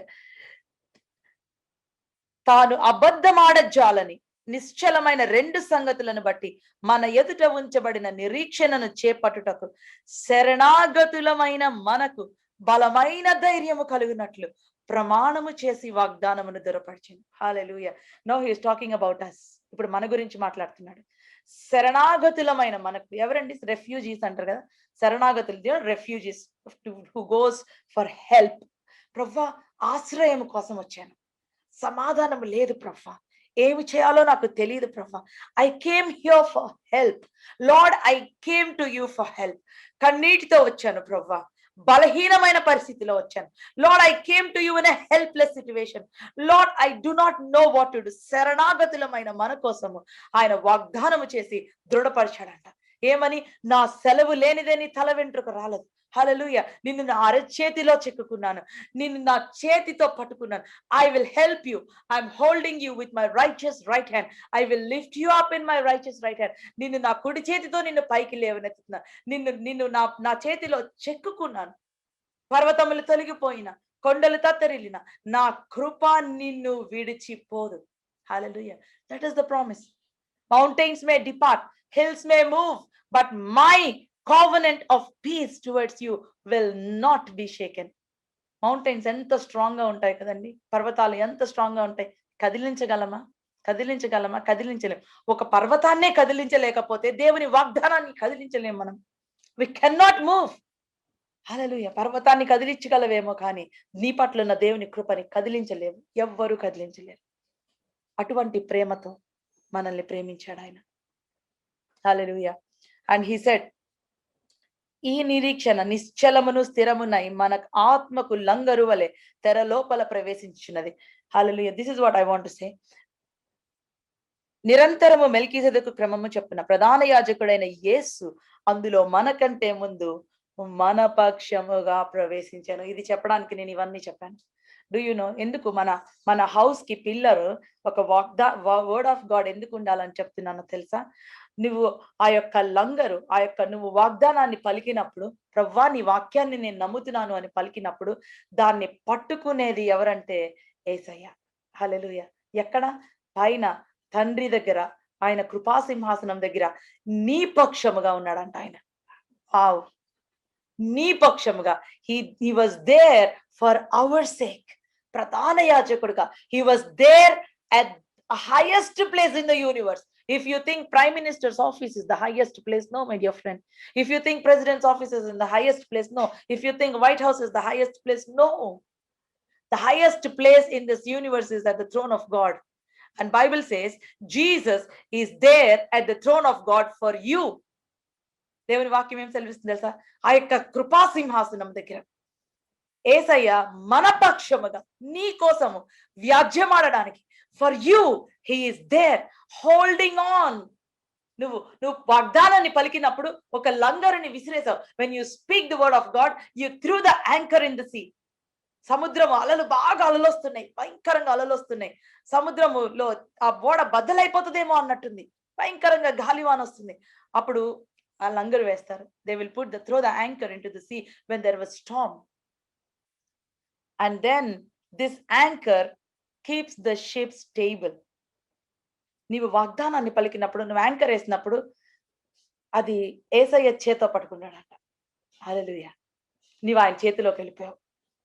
Speaker 1: తాను అబద్ధమాడజాలని నిశ్చలమైన రెండు సంగతులను బట్టి మన ఎదుట ఉంచబడిన నిరీక్షణను చేపట్టుటకు శరణాగతులమైన మనకు బలమైన ధైర్యము కలుగునట్లు ప్రమాణము చేసి వాగ్దానమును దృఢపరిచింది. Hallelujah. Now he is talking about us. ఇప్పుడు మన గురించి మాట్లాడుతున్నాడు. శరణాగతులమైన మనకు, ఎవరండి? రెఫ్యూజీస్ అంటారు కదా, శరణాగతులు, refugees who goes for help. ప్రవ్వా, ఆశ్రయం కోసం వచ్చాను, సమాధానం లేదు ప్రవ్వా, ఏమి చేయాలో నాకు తెలియదు ప్రవ్వా, I came here for help Lord, I came to you for help. కన్నీటితో వచ్చాను ప్రవ్వా, బలహీనమైన పరిస్థితిలో వచ్చాను. Lord, I came to you in a helpless situation. Lord, I do not know what to do. శరణాగతులమైన మన కోసము ఆయన వాగ్దానము చేసి దృఢపరిచాడంట. ఏమని? నా సెలవు లేనిదే నీ తల వెంట్రుక రాలేదు. హల్లెలూయా. నిన్ను నా అరచేతిలో చెక్కుకున్నాను, నిన్ను నా చేతితో పట్టుకున్నాను. I will help you, I'm holding you with my righteous right hand, I will lift you up in my righteous right hand. నిన్ను నా కుడి చేతితో నిన్ను పైకి లేవనెత్తుతున్నాను, నిన్ను నా చేతిలో చెక్కుకున్నాను. పర్వతములు తొలగిపోయిన, కొండలు తత్తరిల్లిన, నా కృప నిన్ను విడిచిపోదు. Hallelujah. That is the promise. Mountains may depart, hills may move, but my covenant of peace towards you will not be shaken. Mountains ఎంత స్ట్రాంగ్ గా ఉంటాయి కదండి, పర్వతాలు ఎంత స్ట్రాంగ్ గా ఉంటాయి. కదిలించగలమా? కదిలించలేం. ఒక పర్వతాన్నే కదిలించలేకపోతే దేవుని వాగ్దానాన్ని కదిలించలేం మనం. We cannot move. హల్లెలూయా. పర్వతాన్ని కదిలించగలవేమో కానీ నీ పట్ల ఉన్న దేవుని కృపని కదిలించలేవు, ఎవ్వరూ కదిలించలేరు. అటువంటి ప్రేమతో మనల్ని ప్రేమించాడు ఆయన. హల్లెలూయా. అండ్ హి సెడ్, ఈ నిరీక్షణ నిశ్చలమును స్థిరమునై మన ఆత్మకు లంగరు వలె తెర లోపల ప్రవేశించున్నది. Hallelujah. This is what I want to say. నిరంతరము మెల్కీసెదెకు క్రమము చెప్పున ప్రధాన యాజకుడైన యేసు అందులో మనకంటే ముందు మన పక్షముగా ప్రవేశించాను. ఇది చెప్పడానికి నేను ఇవన్నీ చెప్పాను. డూ యు నో ఎందుకు మన హౌస్ కి పిల్లర్ ఒక వర్డ్ ఆఫ్ గాడ్ ఎందుకు ఉండాలని చెప్తున్నానో తెలుసా? నువ్వు ఆ యొక్క లంగరు, నువ్వు వాగ్దానాన్ని పలికినప్పుడు, ప్రవ్వా నీ వాక్యాన్ని నేను నమ్ముతున్నాను అని పలికినప్పుడు దాన్ని పట్టుకునేది ఎవరంటే యేసయ్య. హల్లెలూయా. ఎక్కడ? పైన తండ్రి దగ్గర, ఆయన కృపాసింహాసనం దగ్గర నీ పక్షముగా ఉన్నాడంట ఆయన. వావ్. నీ పక్షముగా. He was there for our sake. ప్రధాన యాజకుడుగా he was there at highest place in the universe. If you think Prime Minister's office is the highest place, no, my dear friend. If you think President's office is in the highest place, no. If you think White House is the highest place, no. The highest place in this universe is at the throne of God. And Bible says Jesus is there at the throne of God for you. దేవుని వాక్యం ఏం సెలవిస్తుంది తెలుసా? ఆ యొక్క కృపాసింహాసనం దగ్గర యేసయ్య మన పక్షముగా నీ కోసము వ్యాజ్యమాడడానికి, for you he is there holding on. నువ్వు వాగ్దానాన్ని పలికినప్పుడు ఒక లంగరుని విసిరేసావు. When you speak the word of God, you threw the anchor in the sea. సముద్రం అలలు బాగా అలలొస్తున్నాయి, భయంకరంగా అలలొస్తున్నాయి. సముద్రములో ఆ ఓడ బద్దలైపోతుందేమో అన్నట్టుంది, భయంకరంగా గాలివాన వస్తుంది. అప్పుడు ఆ లంగరు వేస్తారు. They will put throw the anchor into the sea when there was storm. And then this anchor keeps the ship stable. నీవు వాగ్దానాన్ని పలికినప్పుడు, నువ్వు యాంకర్ వేసినప్పుడు అది యేసయ్య చేత్తో పట్టుకున్నాడంట. హల్లెలూయా. నీవు ఆయన చేతిలోకి వెళ్ళిపోయావు.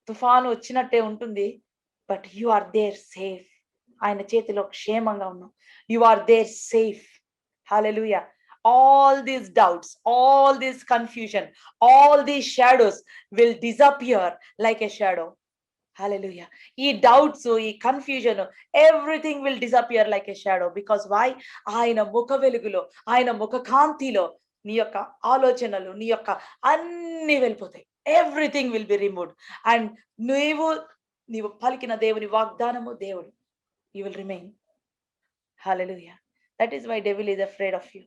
Speaker 1: తుఫాను వచ్చినట్టే ఉంటుంది, but you are there safe. ఆయన చేతిలో క్షేమంగా ఉన్నావు. You are there safe. Hallelujah. All these doubts, all this confusion, all these shadows will disappear like a shadow. Hallelujah. ఈ doubts, ఈ confusion, everything will disappear like a shadow. Because why? ఆయన ముఖ వెలుగులో, ఆయన ముఖ కాంతిలో నీ యొక్క ఆలోచనలు, నీ యొక్క అన్ని వెళ్ళిపోతాయి. Everything will be removed. And నీవు పలికిన దేవుని వాగ్దానము దేవుడు. You will remain. Hallelujah. That is why devil is afraid of you.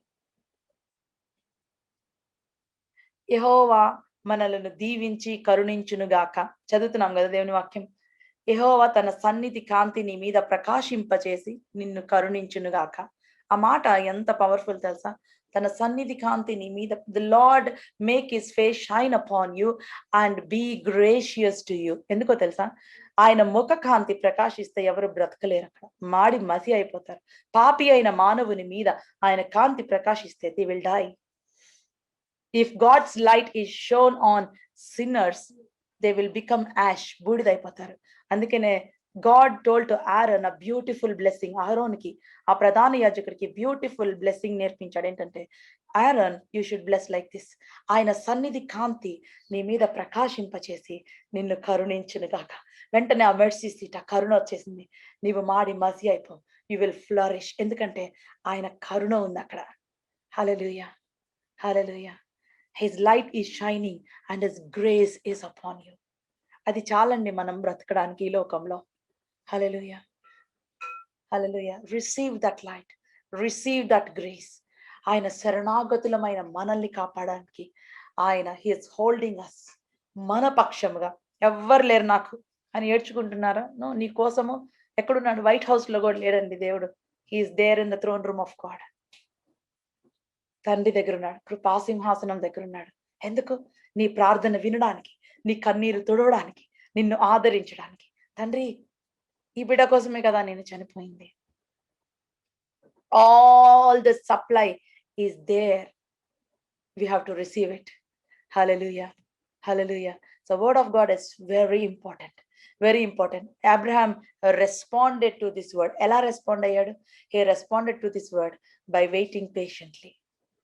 Speaker 1: యెహోవా మనలను దీవించి కరుణించునుగాక. చదువుతున్నాం కదా దేవుని వాక్యం. యెహోవా తన సన్నిధి కాంతి నీ మీద ప్రకాశింపచేసి నిన్ను కరుణించునుగాక. ఆ మాట ఎంత పవర్ఫుల్ తెలుసా? తన సన్నిధి కాంతి నీ మీద, the Lord make his face shine upon you and be gracious to you. ఎందుకో తెలుసా? ఆయన ముఖ కాంతి ప్రకాశిస్తే ఎవరు బ్రతకలేరు, అక్కడ మాడి మసి అయిపోతారు. పాపి అయిన మానవుని మీద ఆయన కాంతి ప్రకాశిస్తే they will die. If God's light is shown on sinners, they will become ash. బూడిదైపోతారు. అందుకనే God told to Aaron a beautiful blessing. ఆరోన్కి, ఆ ప్రధాన యాజకుడికి బ్యూటిఫుల్ బ్లెస్సింగ్ నేర్పించాడు. ఏంటంటే, Aaron, you should bless like this. ఆయన సన్నిధి కాంతి నీ మీద ప్రకాశింపచేసి నిన్ను కరుణించునుగాక. వెంటనే ఆ మెర్సీ సీట్, ఆ కరుణ వచ్చేసింది. నీవు మాడి మసి అయిపో. You will flourish. ఎందుకంటే ఆయన కరుణ ఉంది అక్కడ. హల్లెలూయా. హల్లెలూయా. His light is shining and his grace is upon you. అది చాలండి మనం బ్రతకడానికి ఈ లోకంలో. Hallelujah. Hallelujah. Receive that light, receive that grace. ఆయన శరణాగతులమైన మనల్ని కాపాడడానికి ఆయన హీస్ హోల్డింగ్ అస్. మన పక్షముగా ఎవ్వరు లేరు నాకు అని ఏడ్చుకుంటున్నారా? నో, నీ కోసము ఎక్కడున్నాడు? వైట్ హౌస్ లో కూడా లేడండి దేవుడు. He is there in the throne room of God. తండ్రి దగ్గర ఉన్నాడు, కృపాసింహాసనం దగ్గర ఉన్నాడు. ఎందుకు? నీ ప్రార్థన వినడానికి, నీ కన్నీరు తుడవడానికి, నిన్ను ఆదరించడానికి. తండ్రి, ఈ బిడ్డ కోసమే కదా నేను చనిపోయింది. All the supply is there. We have to receive it. Hallelujah. Hallelujah. So word of God is very important. Very important. Abraham responded to this word. ఎలా రెస్పాండ్ అయ్యాడు? He responded to this word by waiting patiently.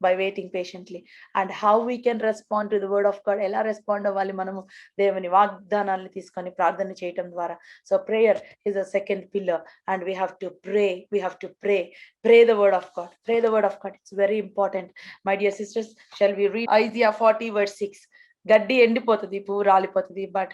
Speaker 1: by waiting patiently. And how we can respond to the word of God? ఎలా respond అవ్వాలి మనము? దేవుని వాగ్దానాన్ని తీసుకొని ప్రార్థన చేయటం ద్వారా. So prayer is a second pillar and we have to pray. We have to pray the word of God. Pray the word of God. It's very important. My dear sisters, shall we read Isaiah 40 verse 6? గడ్డి ఎండిపోతుంది, పువ్వు రాలిపోతుంది, but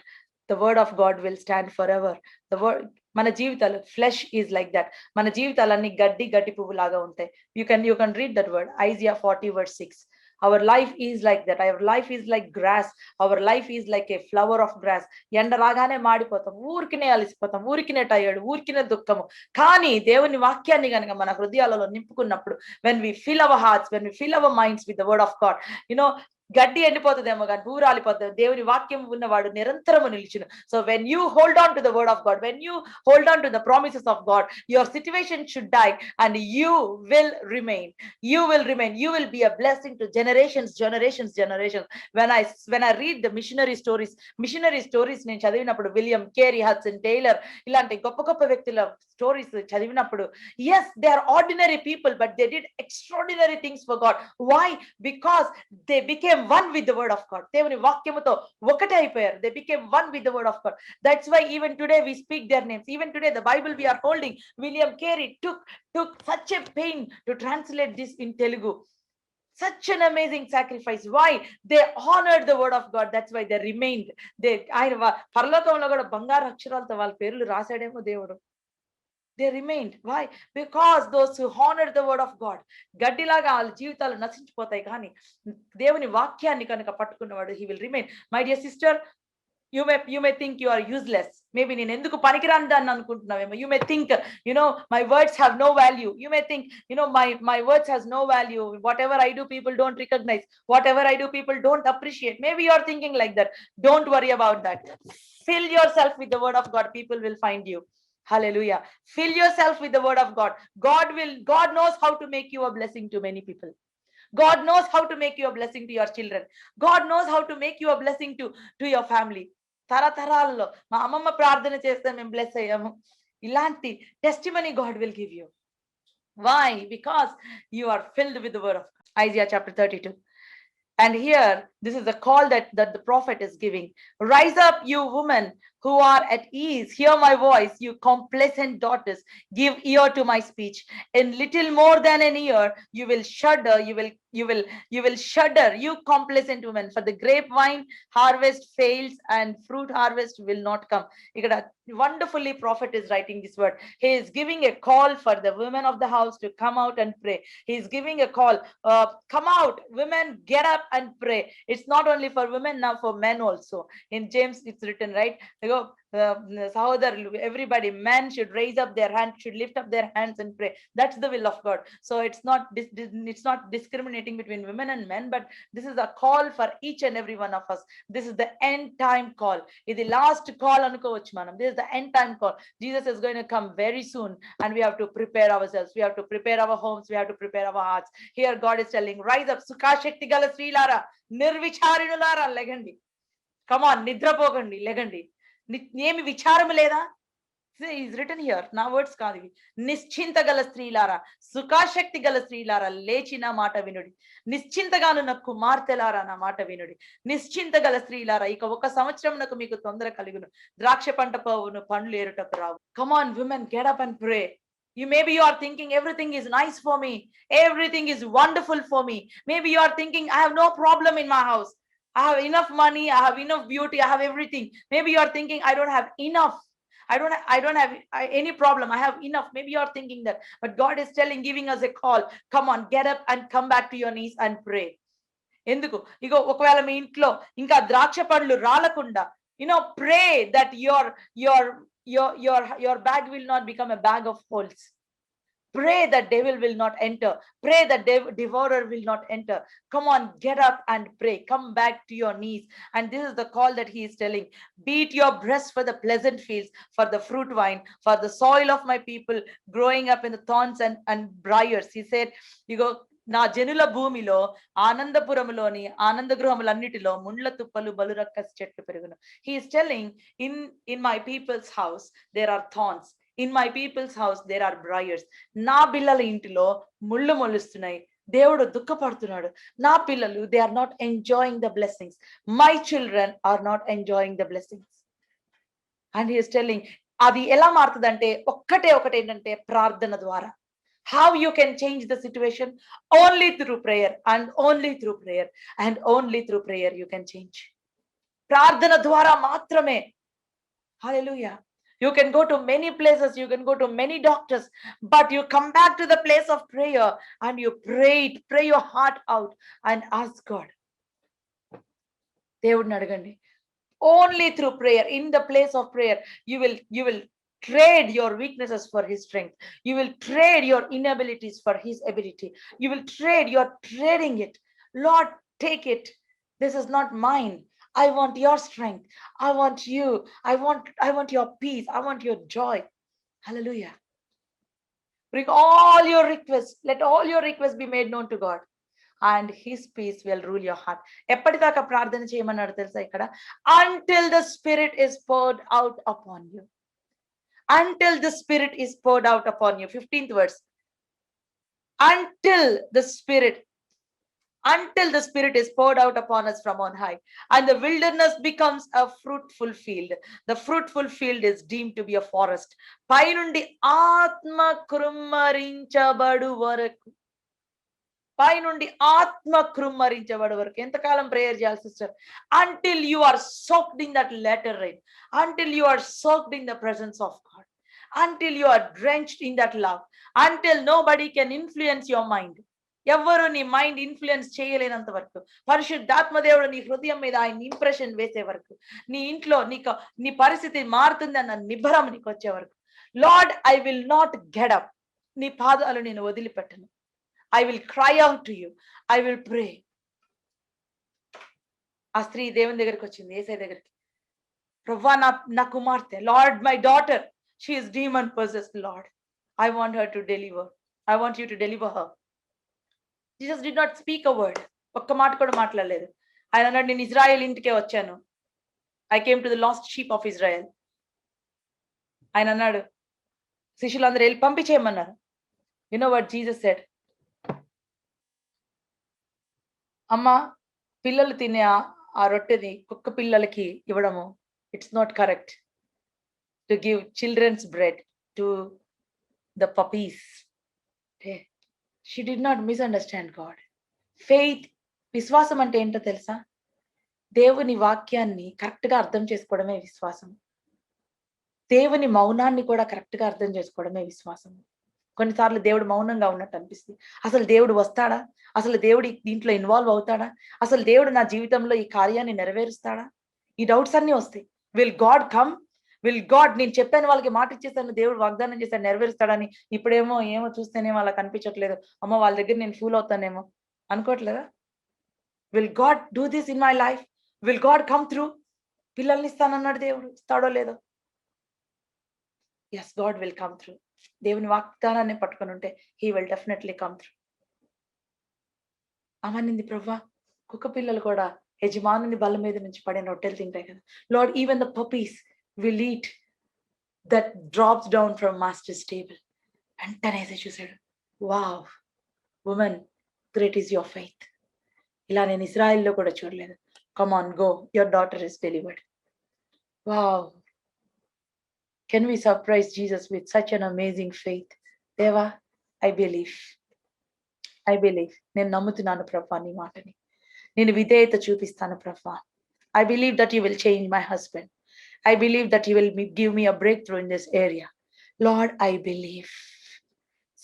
Speaker 1: the word of God will stand forever. The word, మన జీవితాలు, flesh is like that. మన జీవితాలన్నీ గడ్డి పువ్వు లాగా ఉంటాయి. You can read that word, Isaiah 40 verse 6. Our life is like that. Our life is like grass. Our life is like a flower of grass. ఎండ రాగానే మాడిపోతాం, ఊరికినే అలిసిపోతాం, ఊరికినే టైర్డ్, ఊరికినే దుఃఖము. కానీ దేవుని వాక్యాన్ని కనుక మన హృదయాలలో నింపుకున్నప్పుడు, when we fill our hearts, when we fill our minds with the word of God, గడ్డి ఎండిపోతుందేమో కానీ పువ్వు రాలిపోతుంది. దేవుని వాక్యం ఉన్నవాడు నిరంతరము నిలిచును. So when you hold on to the word of God, when you hold on to the promises of God, your situation should die and you will remain. You will remain. You will be a blessing to generations. When I read the missionary stories నేను చదివినప్పుడు, William Carey, Hudson tailor, ఇలాంటి గొప్ప గొప్ప వ్యక్తుల stories చదివినప్పుడు, yes, they are ordinary people, but they did extraordinary things for God. Why? Because they became one with the word of God. దేవుని వాక్యముతో ఒకటే అయిపోయారు. They became one with the word of God. That's why even today we speak their names. Even today the Bible we are holding, William Carey took such a pain to translate this in Telugu. Such an amazing sacrifice. Why? They honored the word of God. That's why they remained. ఆయన పరలోకంలో కూడా బంగారు అక్షరాలతో వాళ్ళ పేర్లు రాశాడేమో దేవుడు. They remained. Why? Because those who honor the word of God, గడ్డిలాగా వాళ్ళ జీవితాలు నశించిపోతాయి, కానీ దేవుని వాక్యాన్ని కనుక పట్టుకున్నవాడు, he will remain. My dear sister, you may think you are useless. Maybe నేను ఎందుకు పనికిరాని దాన్ని అనుకుంటున్నావేమో. You may think, my words have no value. You may think, my words has no value. Whatever I do, people don't recognize. Whatever I do, people don't appreciate. Maybe you are thinking like that. Don't worry about that. Fill yourself with the word of God. People will find you. Hallelujah. Fill yourself with the word of God. God knows how to make you a blessing to many people. God knows how to make you a blessing to your children. God knows how to make you a blessing to your family. తరతరాల్లో మా అమ్మమ్మ ప్రార్థన చేస్తే మేము bless అయ్యాము. ఇలాంటి testimony God will give you. Why? Because you are filled with the word of God. Isaiah chapter 32. And here, this is the call that the prophet is giving. Rise up, you women who are at ease. Hear my voice, you complacent daughters. Give ear to my speech. In little more than an year, you will shudder. You will shudder, you complacent women. For the grapevine harvest fails and fruit harvest will not come. Ikkada wonderfully prophet is writing this word. He is giving a call for the women of the house to come out and pray. He is giving a call. Come out, women, get up and pray. It's not only for women, now for men also. In James it's written, right? You go, everybody, men should raise up their hand, should lift up their hands and pray. That's the will of God. So it's not discriminating between women and men, but this is a call for each and every one of us. This is the end time call. Is the last call anukovachu manam. This is the end time call. Jesus is going to come very soon, and we have to prepare ourselves. We have to prepare our homes. We have to prepare our hearts. Here God is telling, rise up, sukashakti gala శ్రీలారా, నిర్విచారిణులారా లెగండి. Come on, నిద్రపోకండి, లెగండి. ఏమి విచారం లేదా? is written here. నా words కాదు ఇవి. నిశ్చింత గల స్త్రీలారా, సుఖాశక్తి గల స్త్రీలారా, లేచి నా మాట వినుడి. నిశ్చింతగాను నా కుమార్తెలారా, నా మాట వినుడి. నిశ్చింత గల స్త్రీలారా, ఇక ఒక సంవత్సరం మీకు తొందర కలుగును. ద్రాక్ష పంట పోవును, పండ్లు ఏరుటకు రావు. Come on, women, get up and pray. Maybe you are thinking everything is nice for me, everything is wonderful for me. Maybe you are thinking I have no problem in my house, I have enough money, I have enough beauty, I have everything. Maybe you are thinking I don't have enough, I don't have any problem, I have enough. Maybe you are thinking that, but God is giving us a call. Come on, get up and come back to your knees and pray. ఎందుకు? ఇగో ఒకవేళ మీ ఇంట్లో ఇంకా ద్రాక్ష పండ్లు రాలకుండా, pray that your bag will not become a bag of holes. Pray that devil will not enter. Pray that devourer will not enter. Come on, get up and pray. Come back to your knees. And this is the call that he is telling. Beat your breast for the pleasant fields, for the fruit vine, for the soil of my people growing up in the thorns and briars. He said, నా జనుల భూమిలో ఆనందపురములోని ఆనంద గృహములన్నిటిలో ముండ్ల తుప్పలు బలురక్కసి చెట్లు పెరుగును. He is telling, in my people's house there are thorns, in my people's house there are briars. నా పిల్లల ఇంటిలో ముళ్ళు మొలుస్తున్నాయి. దేవుడు దుఃఖపడుతున్నాడు. నా పిల్లలు, they are not enjoying the blessings. My children are not enjoying the blessings. And he is telling, అది ఎలా మారుతుందంటే ఒకటే ఏంటంటే ప్రార్థన ద్వారా. How you can change the situation? Only through prayer, and only through prayer, and only through prayer you can change. ప్రార్థన ద్వారా మాత్రమే. Hallelujah. You can go to many places, you can go to many doctors, but you come back to the place of prayer and you pray your heart out and ask God. దేవుడిని అడగండి. Only through prayer, in the place of prayer, you will trade your weaknesses for his strength. You will trade your inabilities for his ability. You will you're trading it. Lord, take it. This is not mine. I want your strength. I want you. I want your peace. I want your joy. Hallelujah. Bring all your requests. Let all your requests be made known to God, and his peace will rule your heart. ఎప్పటిదాకా ప్రార్థన చేయమన్నాడు తెలుసా ఇక్కడ? Until the Spirit is poured out upon you. Until the Spirit is poured out upon you. 15th verse. Until the Spirit is poured out upon us from on high, and the wilderness becomes a fruitful field. The fruitful field is deemed to be a forest. పైనుండి ఆత్మ కృమ్మరించబడు వరకు, పైనుండి ఆత్మ కృమ్మరించబడు వరకు. ఎంతకాలం prayer చేయాలి sister? Until you are soaked in that latter rain, until you are soaked in the presence of God, until you are drenched in that love, until nobody can influence your mind. ఎవరు నీ mind influence చేయలేనంత వరకు, పరిశుద్ధాత్మ దేవుడు నీ హృదయం మీద ఆయన impression వేసే వరకు, నీ ఇంట్లో నీ పరిస్థితి మారుతుంది అన్న నిబ్బరం నీకు వచ్చే వరకు, lord I will not get up, నీ పాదాలు నేను వదిలిపెట్టను. I will cry out to you. I will pray. ఆ స్త్రీ దేవుని దగ్గరికి వచ్చింది, యేసయ్య దగ్గరికి. ప్రభువా, నా కుమార్తె, lord my daughter, She is demon possessed, Lord. I want her to deliver. I want you to deliver her. Jesus did not speak a word. ఒక్క మాట కూడా మాట్లాడలేదు. ఆయన అన్నాడు, నేను ఇజ్రాయెల్ ఇంటికే వచ్చాను. I came to the lost sheep of Israel. ఆయన అన్నాడు, శిష్యులందరూ వెళ్ళి పంపించేయమన్నారు. You know what Jesus said? అమ్మ, పిల్లలు తినే ఆ రొట్టెని కుక్క పిల్లలకి ఇవ్వడము, it's not correct to give children's bread to the puppies. She did not misunderstand God. Faith, విశ్వాసం అంటే ఏంటో తెలుసా? దేవుని వాక్యాన్ని కరెక్ట్ గా అర్థం చేసుకోవడమే విశ్వాసం. దేవుని మౌనాన్ని కూడా కరెక్ట్ గా అర్థం చేసుకోవడమే విశ్వాసం. కొన్నిసార్లు దేవుడు మౌనంగా ఉన్నట్టు అనిపిస్తుంది. అసలు దేవుడు వస్తాడా? అసలు దేవుడు దీంట్లో ఇన్వాల్వ్ అవుతాడా? అసలు దేవుడు నా జీవితంలో ఈ కార్యాన్ని నెరవేరుస్తాడా? ఈ డౌట్స్ అన్ని వస్తాయి. Will God come? Will God, నేను చెప్పాను వాళ్ళకి, మాట ఇచ్చేసాను, దేవుడు వాగ్దానం చేశాను నెరవేరుస్తాడని. ఇప్పుడేమో ఏమో చూస్తేనేమో అలా కనిపించట్లేదు. అమ్మో, వాళ్ళ దగ్గర నేను ఫూల్ అవుతానేమో అనుకోవట్లేదా? Will God do this in my life? Will God come through? పిల్లల్ని ఇస్తానన్నాడు దేవుడు, ఇస్తాడో లేదో? Yes, God will come through. దేవుని వాగ్దానాన్ని పట్టుకొని ఉంటే he will definitely come through. అమనింది, ప్రవ్వా, కుక్క పిల్లలు కూడా యజమానుని బల్ల మీద నుంచి పడిన రొట్టెలు తింటాయి కదా. Lord, even the puppies will eat that drops down from master's table. వెంటనేసి చూశాడు, wow, woman, great is your faith. ఇలా నేను ఇజ్రాయెల్లో కూడా చూడలేదు. Come on, go, your daughter is delivered. Wow, can we surprise Jesus with such an amazing faith? Deva, I believe. నేను నమ్ముతున్నాను ప్రభా నీ మాటని. నేను విధేయత చూపిస్తాను ప్రభా. I believe that you will change my husband. I believe that you will give me a breakthrough in this area. Lord, I believe.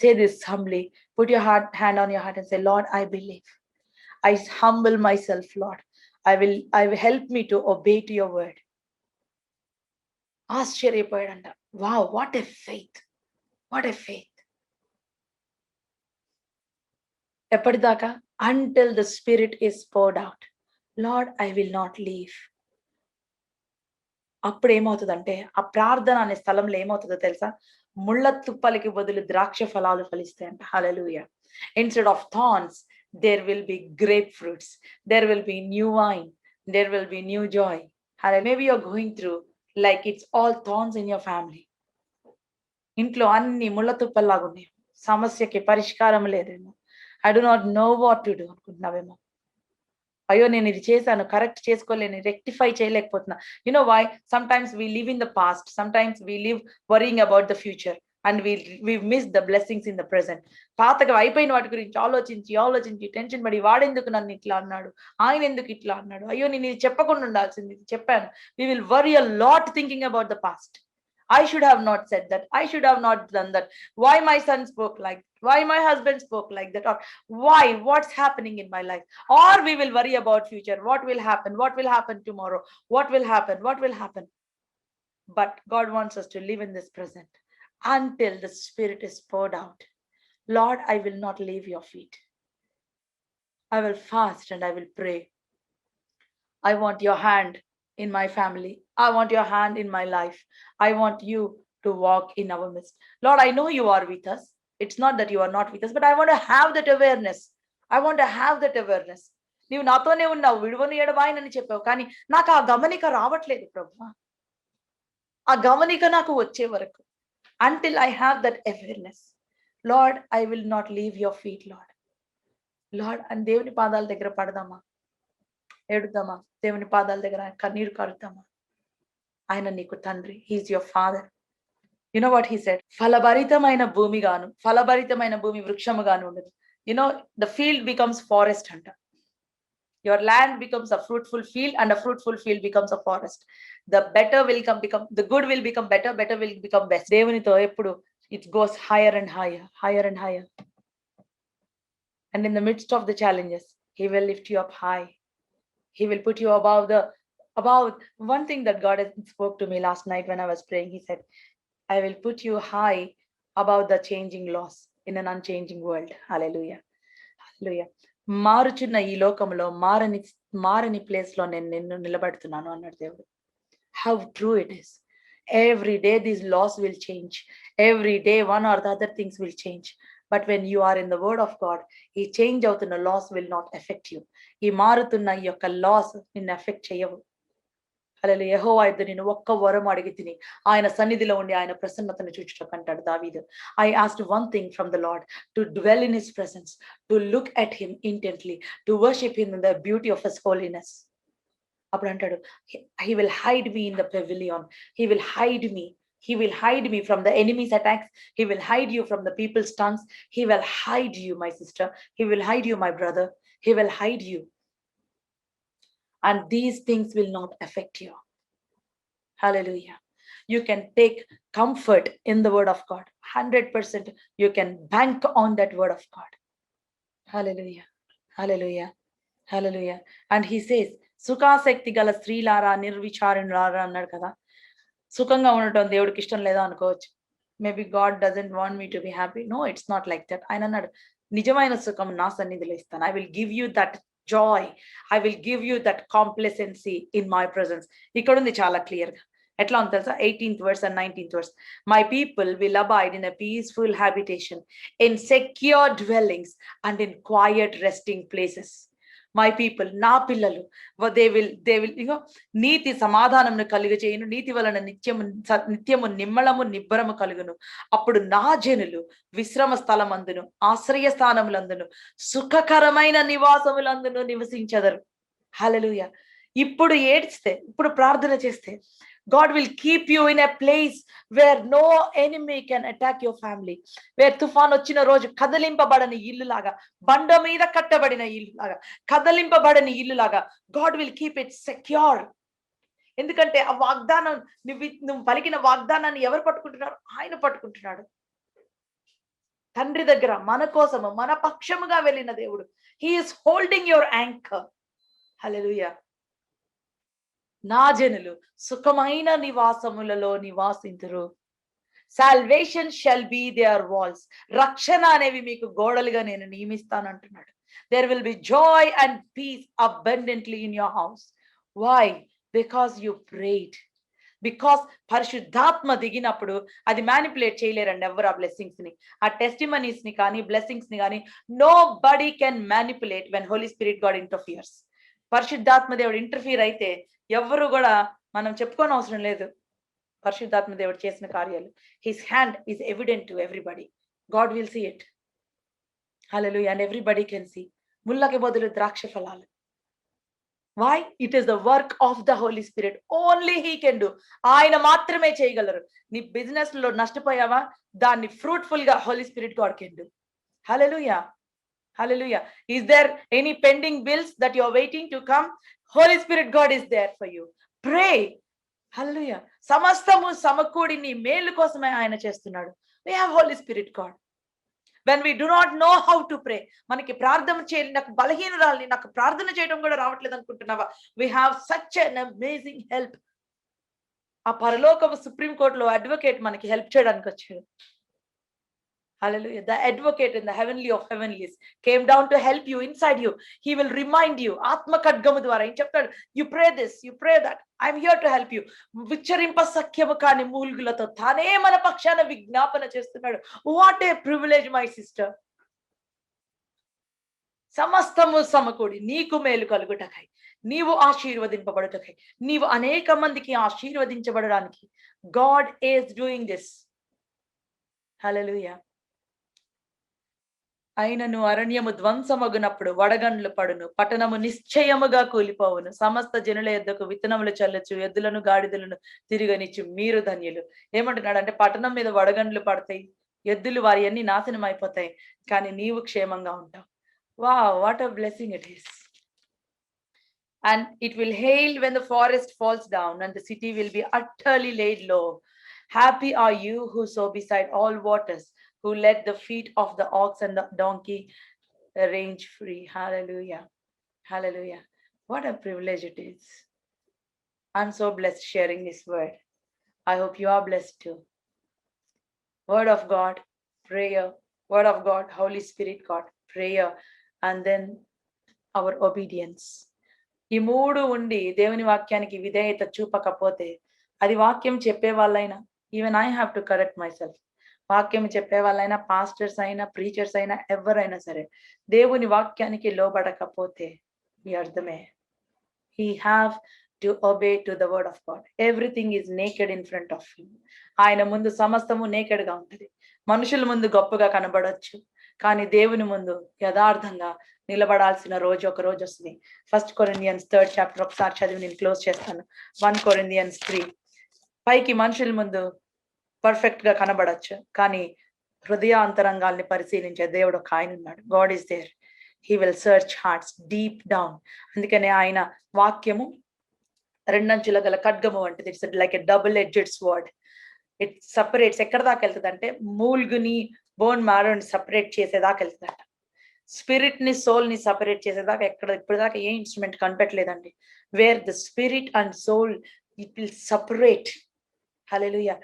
Speaker 1: Say this humbly. Put your hand on your heart and say, Lord, I believe. I humble myself, Lord. I will help me to obey to your word. ఆశ్చర్యపోయాడంట. Wow, what a faith, what a faith. ఎప్పటిదాకా? Until the spirit is poured out. Lord, I will not leave. అప్పుడు ఏమవుతుందంటే, ఆ ప్రార్థన అనే స్థలంలో ఏమవుతుందో తెలుసా? ముళ్ళ తుప్పలకి బదులు ద్రాక్ష ఫలాలు ఫలిస్తాయంట. Hallelujah. Instead of thorns there will be grapefruits, there will be new wine, there will be new joy. Maybe you're going through like it's all thorns in your family. ఇంట్లో అన్ని ముళ్ళ తుప్పల్లాగా ఉన్నాయి. సమస్యకి పరిష్కారం లేదేమో. I do not know what to do అనుకుంటున్నావేమో. అయ్యో, నేను ఇది చేశాను, కరెక్ట్ చేసుకోలేను, రెక్టిఫై చేయలేకపోతున్నా. You know why? Sometimes we live in the past, sometimes we live worrying about the future and we miss the blessings in the present. పాతగా అయిపోయిన వాటి గురించి ఆలోచించి టెన్షన్ పడి, వాడెందుకు నన్ను ఇట్లా అన్నాడు, ఆయన ఎందుకు ఇట్లా అన్నాడు, అయ్యో నేను ఇది చెప్పకుండా ఉండాల్సింది, చెప్పాను. We will worry a lot thinking about the past. I should have not said that. I should have not done that. Why my son spoke like that? Why my husband spoke like that? Or why? What's happening in my life? Or we will worry about future. What will happen? What will happen tomorrow? What will happen? What will happen? But God wants us to live in this present until the Spirit is poured out. Lord, I will not leave your feet. I will fast and I will pray. I want your hand in my family. I want your hand in my life. I want you to walk in our midst. Lord, I know you are with us. It's not that you are not with us, but I want to have that awareness. I want to have that awareness. నీవు నాతోనే ఉన్నావు, విడువను ఎడబాయనని చెప్పావు, కానీ నాకు ఆ గమనిక రావట్లేదు ప్రభువా. ఆ గమనిక నాకు వచ్చే వరకు, until I have that awareness, Lord, I will not leave your feet, Lord. Lord, అని దేవుని పాదాల దగ్గర పడదామా, ఏడుద్దామా, దేవుని పాదాల దగ్గర కన్నీరు కారుద్దామా. ఆయన నీకు తండ్రి, he is your father. You know what he said? ఫలభరితమైన భూమి గాను, ఫలభరితమైన భూమి వృక్షముగాను ఉండదు. You know the field becomes forest అంట. Your land becomes a fruitful field and a fruitful field becomes a forest. The better will become the good will become better, better will become best. దేవునితో ఎప్పుడు it goes higher and higher, higher and higher. And in the midst of the challenges, he will lift you up high. He will put you above one thing that God has spoke to me last night when I was praying. He said, I will put you high above the changing laws in an unchanging world. Hallelujah. Hallelujah. మారుచున్న ఈ లోకంలో మారని place లో నేను నిన్ను నిలబెడుతున్నాను అన్నాడు దేవుడు. How true it is. Every day these laws will change. Every day one or the other things will change. But when you are in the word of God, ఈ change అవుతున్న loss will not affect you. ఈ మారుతున్న ఈ యొక్క loss నిన్ను effect చేయవు. అలా యెహోవా యొద్ద నేను ఒక్క వరం అడిగి తిని ఆయన సన్నిధిలో ఉండి ఆయన ప్రసన్నతను చూచుటకు అంటాడు దావీదు. I asked one thing from the Lord, to dwell in his presence, to look at him intently, to worship him in the beauty of his holiness. అప్పుడు అంటాడు, he will hide me in the pavilion. He will hide me. He will hide me from the enemy's attacks. He will hide you from the people's tongues. He will hide you, my sister. He will hide you, my brother. He will hide you. And these things will not affect you. Hallelujah. You can take comfort in the word of God. 100% you can bank on that word of God. Hallelujah. Hallelujah. Hallelujah. And he says, సుఖాసక్తి గల స్త్రీలారా నిర్విచారణలారా అన్నాడు కదా. సుఖంగా ఉండటం దేవుడికి ఇష్టం లేదా అనుకోవచ్చు. Maybe God doesn't want me to be happy. No, it's not like that. ఆయన అన్నాడు, నిజమైన సుఖం నా సన్నిధిలో ఇస్తాను. I will give you that joy. I will give you that complacency in my presence. ఇక్కడ ఉంది చాలా క్లియర్ గా. ఎట్లా ఉంది తెలుసా? 18th verse and 19th verse. My people will abide in a peaceful habitation, in secure dwellings, and in quiet resting places. My people, నా పిల్లలు, they will నీతి సమాధానమును కలుగజేయును, నీతి వలన నిత్యము నిమ్మళము నిబ్బరము కలుగును. అప్పుడు నా జనులు విశ్రమ స్థలమందును ఆశ్రయ స్థానములందును సుఖకరమైన నివాసములందును నివసించెదరు. హల్లెలూయా. ఇప్పుడు ఏడ్చితే, ఇప్పుడు ప్రార్థన చేస్తే, God will keep you in a place where no enemy can attack your family. Where తుఫాన్ వచ్చిన రోజు కదలింపబడని ఇల్లు లాగా, బండ మీద కట్టబడిన ఇల్లు లాగా, కదలింపబడని ఇల్లు లాగా God will keep it secure. ఎందుకంటే ఆ వాగ్దానం, నువ్వు పలికిన వాగ్దానాన్ని ఎవరు పట్టుకుంటున్నారు? ఆయన పట్టుకుంటున్నాడు. తండ్రి దగ్గర మన కోసము, మన పక్షముగా వెళ్ళిన దేవుడు. He is holding your anchor. హల్లెలూయా. నా జనులు సుఖమైన నివాసములలో నివాసింతురు. Salvation shall be their walls. రక్షణ అనేవి మీకు గోడలుగా నేను నియమిస్తానంటున్నాడు. There will be joy and peace abundantly in your house. Why? Because you prayed. Because పరిశుద్ధాత్మ దిగినప్పుడు అది మ్యానిపులేట్ చేయలేరండి ఎవరు ఆ బ్లెస్సింగ్స్ ని, ఆ టెస్టిమనీస్ ని కానీ బ్లెస్సింగ్స్ ని కానీ. Nobody can manipulate when Holy Spirit God interferes. పరిశుద్ధాత్మ దేవుడు ఇంటర్ఫియర్ అయితే ఎవరు కూడా మనం చెప్పుకోని అవసరం లేదు పరిశుద్ధాత్మ దేవుడు చేసిన కార్యాలు. His hand is evident to everybody. God will see it. Hallelujah. And everybody can see. ముళ్ళకి బదులు ద్రాక్ష ఫలాలు. Why? It is the work of the Holy Spirit. Only he can do. ఆయన మాత్రమే చేయగలరు. నీ బిజినెస్ లో నష్టపోయావా, దాన్ని ఫ్రూట్ఫుల్ గా Holy Spirit God can do. Hallelujah. Hallelujah. Is there any pending bills that you are waiting to come? Holy Spirit God is there for you. Pray. Hallelujah. సమస్తము సమకూడి నీ మేలు కోసమే ఆయన చేస్తున్నాడు. We have Holy Spirit God. When we do not know how to pray, మనకి ప్రార్థన చేయాలి, నాకు బలహీనరాలి, నాకు ప్రార్థన చేయడం కూడా రావట్లేదు అనుకుంటున్నావా? We have such an amazing help. ఆ పరలోకపు సుప్రీం కోర్టులో అడ్వకేట్ మనకి హెల్ప్ చేయడానికి వచ్చాడు. Hallelujah. The advocate in the heavenly of heavenlies came down to help you inside you. He will remind you. Atma kadgamu dwara in chapter, you pray this, you pray that. I'm here to help you. Vicharimpa sakyamu kaani moolgulato thane mana pakshana vignapana chestunnadu. What a privilege, my sister. సమస్తము సమకూడి నీకు మేలు కలుగుటకై, నీవు ఆశీర్వదింపబడుటకై, నీవు అనేక మందికి ఆశీర్వదించబడడానికి God is doing this. Hallelujah. అయినను అరణ్యము ధ్వంసమగునప్పుడు వడగండ్లు పడును, పట్టణము నిశ్చయముగా కూలిపోవును. సమస్త జనుల యొద్దకు విత్తనములు చల్లచ్చు, ఎద్దులను గాడిదలను తిరిగనిచ్చు, మీరు ధన్యులు. ఏమంటున్నాడు అంటే, పట్టణం మీద వడగండ్లు పడతాయి, ఎద్దులు వారి అన్ని నాశనం అయిపోతాయి, కానీ నీవు క్షేమంగా ఉంటావు. Wow, what a blessing it is. And it will hail when the forest falls down and the city will be utterly laid low. Happy are you who sow beside all waters, who let the feet of the ox and the donkey range free. Hallelujah. Hallelujah. What a privilege it is. I'm so blessed sharing this word. I hope you are blessed too. Word of God, prayer. Word of God, Holy Spirit God, prayer. And then our obedience. ఈ మూడు ఉండి దేవుని వాక్యానికి విధేయత చూపకపోతే అది వాక్యం చెప్పే వాళ్ళైనా, even I have to correct my self. వాక్యం చెప్పే వాళ్ళైనా, పాస్టర్స్ అయినా, ప్రీచర్స్ అయినా, ఎవరైనా సరే, దేవుని వాక్యానికి లోబడకపోతే ఈ అర్థమే, he have to obey to the word of God. Everything is naked in front of him. ఆయన ముందు సమస్తము నేకెడ్ గా ఉంటది. మనుషుల ముందు గొప్పగా కనబడొచ్చు, కానీ దేవుని ముందు యథార్థంగా నిలబడాల్సిన రోజు ఒక రోజు వస్తుంది. 1 Corinthians 3rd chapter ఒకసారి చదివి నేను క్లోజ్ చేస్తాను. 1 Corinthians 3. పైకి మనుషుల ముందు పర్ఫెక్ట్ గా కనబడొచ్చు, కానీ హృదయాంతరంగాల్ని పరిశీలించే దేవుడు ఒక ఆయన ఉన్నాడు. God is there. He will search hearts deep down. అందుకనే ఆయన వాక్యము రెండంచుల గల ఖడ్గము వంటిది. It's like a double edged sword. It separates. ఎక్కడ దాకా వెళ్తుంది అంటే మూల్గుని, బోన్ మ్యారోని సపరేట్ చేసేదాకా వెళ్తుందట. స్పిరిట్ ని, సోల్ ని సపరేట్ చేసేదాకా ఇప్పటిదాకా ఏ ఇన్స్ట్రుమెంట్ కనిపెట్టలేదండి. Where the spirit and soul it will separate. Hallelujah.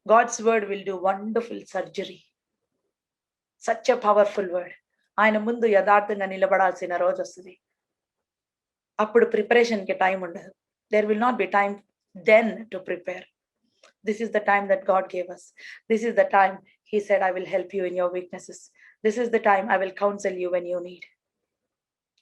Speaker 1: God's word will do wonderful surgery. Such a powerful word. ఆయన ముందు యథార్థంగా నిలబడాల్సిన రోజు వస్తుంది. అప్పుడు ప్రిపరేషన్ కి టైం ఉండదు. There will not be time then to prepare. This is the time that God gave us. This is the time he said, I will help you in your weaknesses. This is the time I will counsel you when you need.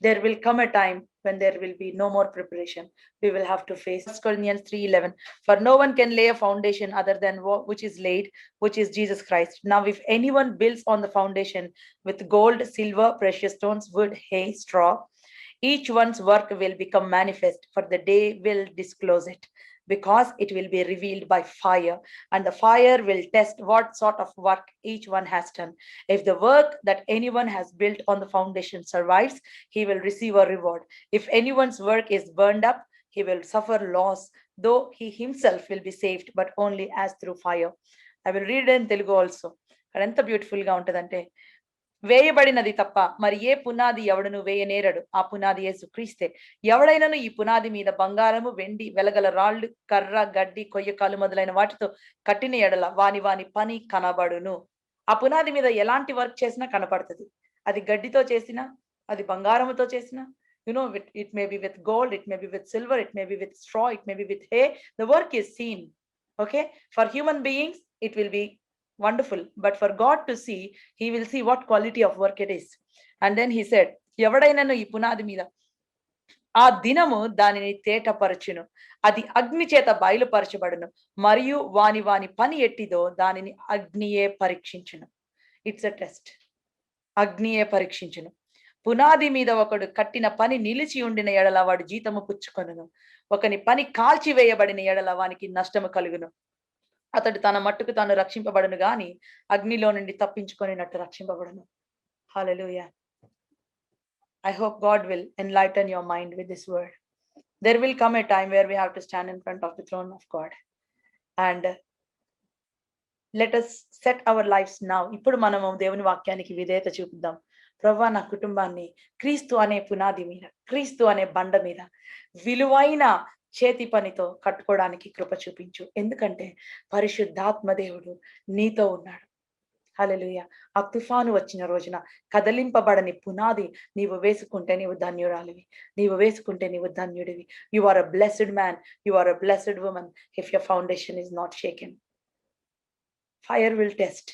Speaker 1: There will come a time when there will be no more preparation. We will have to face 1 Corinthians 3:11. For no one can lay a foundation other than which is laid, which is Jesus Christ. Now, if anyone builds on the foundation with gold, silver, precious stones, wood, hay, straw, each one's work will become manifest, for the day will disclose it, because it will be revealed by fire, and the fire will test what sort of work each one has done. If the work that anyone has built on the foundation survives, he will receive a reward. If anyone's work is burned up, he will suffer loss, though he himself will be saved, but only as through fire. I will read it in Telugu also. ఎంత beautiful గా ఉంటదంటే, వేయబడినది తప్ప మరి ఏ పునాది ఎవడును వేయనేరడు, ఆ పునాది యేసు క్రీస్తే. ఎవడైనను ఈ పునాది మీద బంగారము, వెండి, వెలగల రాళ్ళు, కర్ర, గడ్డి, కొయ్యకాలు మొదలైన వాటితో కట్టిన ఎడల వాని వాని పని కనబడును. ఆ పునాది మీద ఎలాంటి వర్క్ చేసినా కనపడుతుంది. అది గడ్డితో చేసినా, అది బంగారముతో చేసినా, it may be with gold, it may be with silver, it may be with straw, it may be with hay. The work is seen. Okay, for human beings it will be wonderful, but for God to see, he will see what quality of work it is. And then he said, ఎవడైనను ఈ పునాది మీద ఆ దినము దానిని తేటపరచును, అది అగ్ని చేత బయలుపరచబడును, మరియు వాని వాని పని ఎట్టిదో దానిని అగ్నియే పరీక్షించును. It's a test. అగ్నియే పరీక్షించును. పునాది మీద ఒకడు కట్టిన పని నిలిచి ఉండిన ఎడల వాడు జీతము పుచ్చుకొనును, ఒకని పని కాల్చివేయబడిన ఎడల వానికి నష్టము కలుగును. అతడు తన మట్టుకు తాను రక్షింపబడును గాని అగ్నిలో నుండి తప్పించుకొనినట్టు రక్షింపబడును. హల్లెలూయా. I hope God will enlighten your mind with this word. There will come a time where we have to stand in front of the throne of God, and let us set our lives now. ఇప్పుడు మనము దేవుని వాక్యానికి విధేయత చూపిద్దాం. ప్రభువా, నా కుటుంబాన్ని క్రీస్తు అనే పునాది మీద, క్రీస్తు అనే బండ మీద విలువైన చేతి పనితో కట్టుకోవడానికి కృప చూపించు. ఎందుకంటే పరిశుద్ధాత్మ దేవుడు నీతో ఉన్నాడు. హల్లెలూయా. ఆ తుఫాను వచ్చిన రోజున కదలింపబడని పునాది నీవు వేసుకుంటే నీవు ధన్యురాలివి, నీవు వేసుకుంటే నీవు ధన్యుడివి. You are a blessed man, you are a blessed woman if your foundation is not shaken. Fire will test,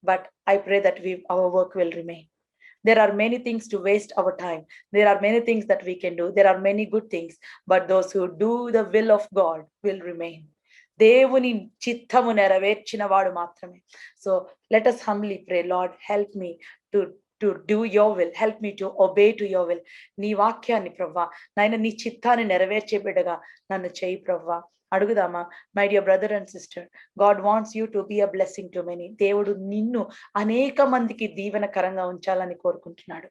Speaker 1: but I pray that our work will remain. There are many things to waste our time. There are many things that we can do. There are many good things, but those who do the will of God will remain. దేవుని చిత్తము నెరవేర్చిన వాడు మాత్రమే. So let us humbly pray, Lord, help me to do your will. Help me to obey to your will. నీ వాక్యాన్ని ప్రభువా, నాయన నీ చిత్తాన్ని నెరవేర్చే బిడ్డగా నన్ను చేయి ప్రభువా. అడుగుదామా? My dear brother and sister, God wants you to be a blessing to many. దేవుడు నిన్ను అనేక మందికి దీవెనకరంగా ఉంచాలని కోరుకుంటున్నాడు.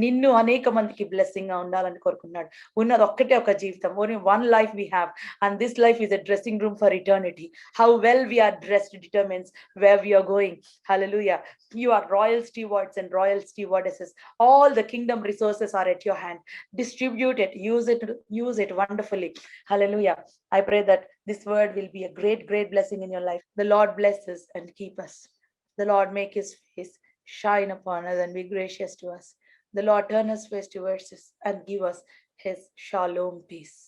Speaker 1: నిన్ను అనేక మందికి బ్లెస్సింగ్ గా ఉండాలని కోరుకుంటున్నాడు. ఉన్నది ఒక్కటే ఒక జీవితం. Only one life we have, and this life is a dressing room for eternity. How well we are dressed determines where we are going. Hallelujah. You are royal stewards and royal stewardesses. All the kingdom resources are at your hand. Distribute it, use it wonderfully. Hallelujah. I pray that this word will be a great blessing in your life. The Lord bless us and keep us. The Lord make his face shine upon us and be gracious to us. The Lord turn his face towards us and give us his shalom peace.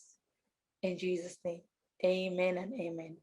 Speaker 1: In Jesus' name. Amen and amen.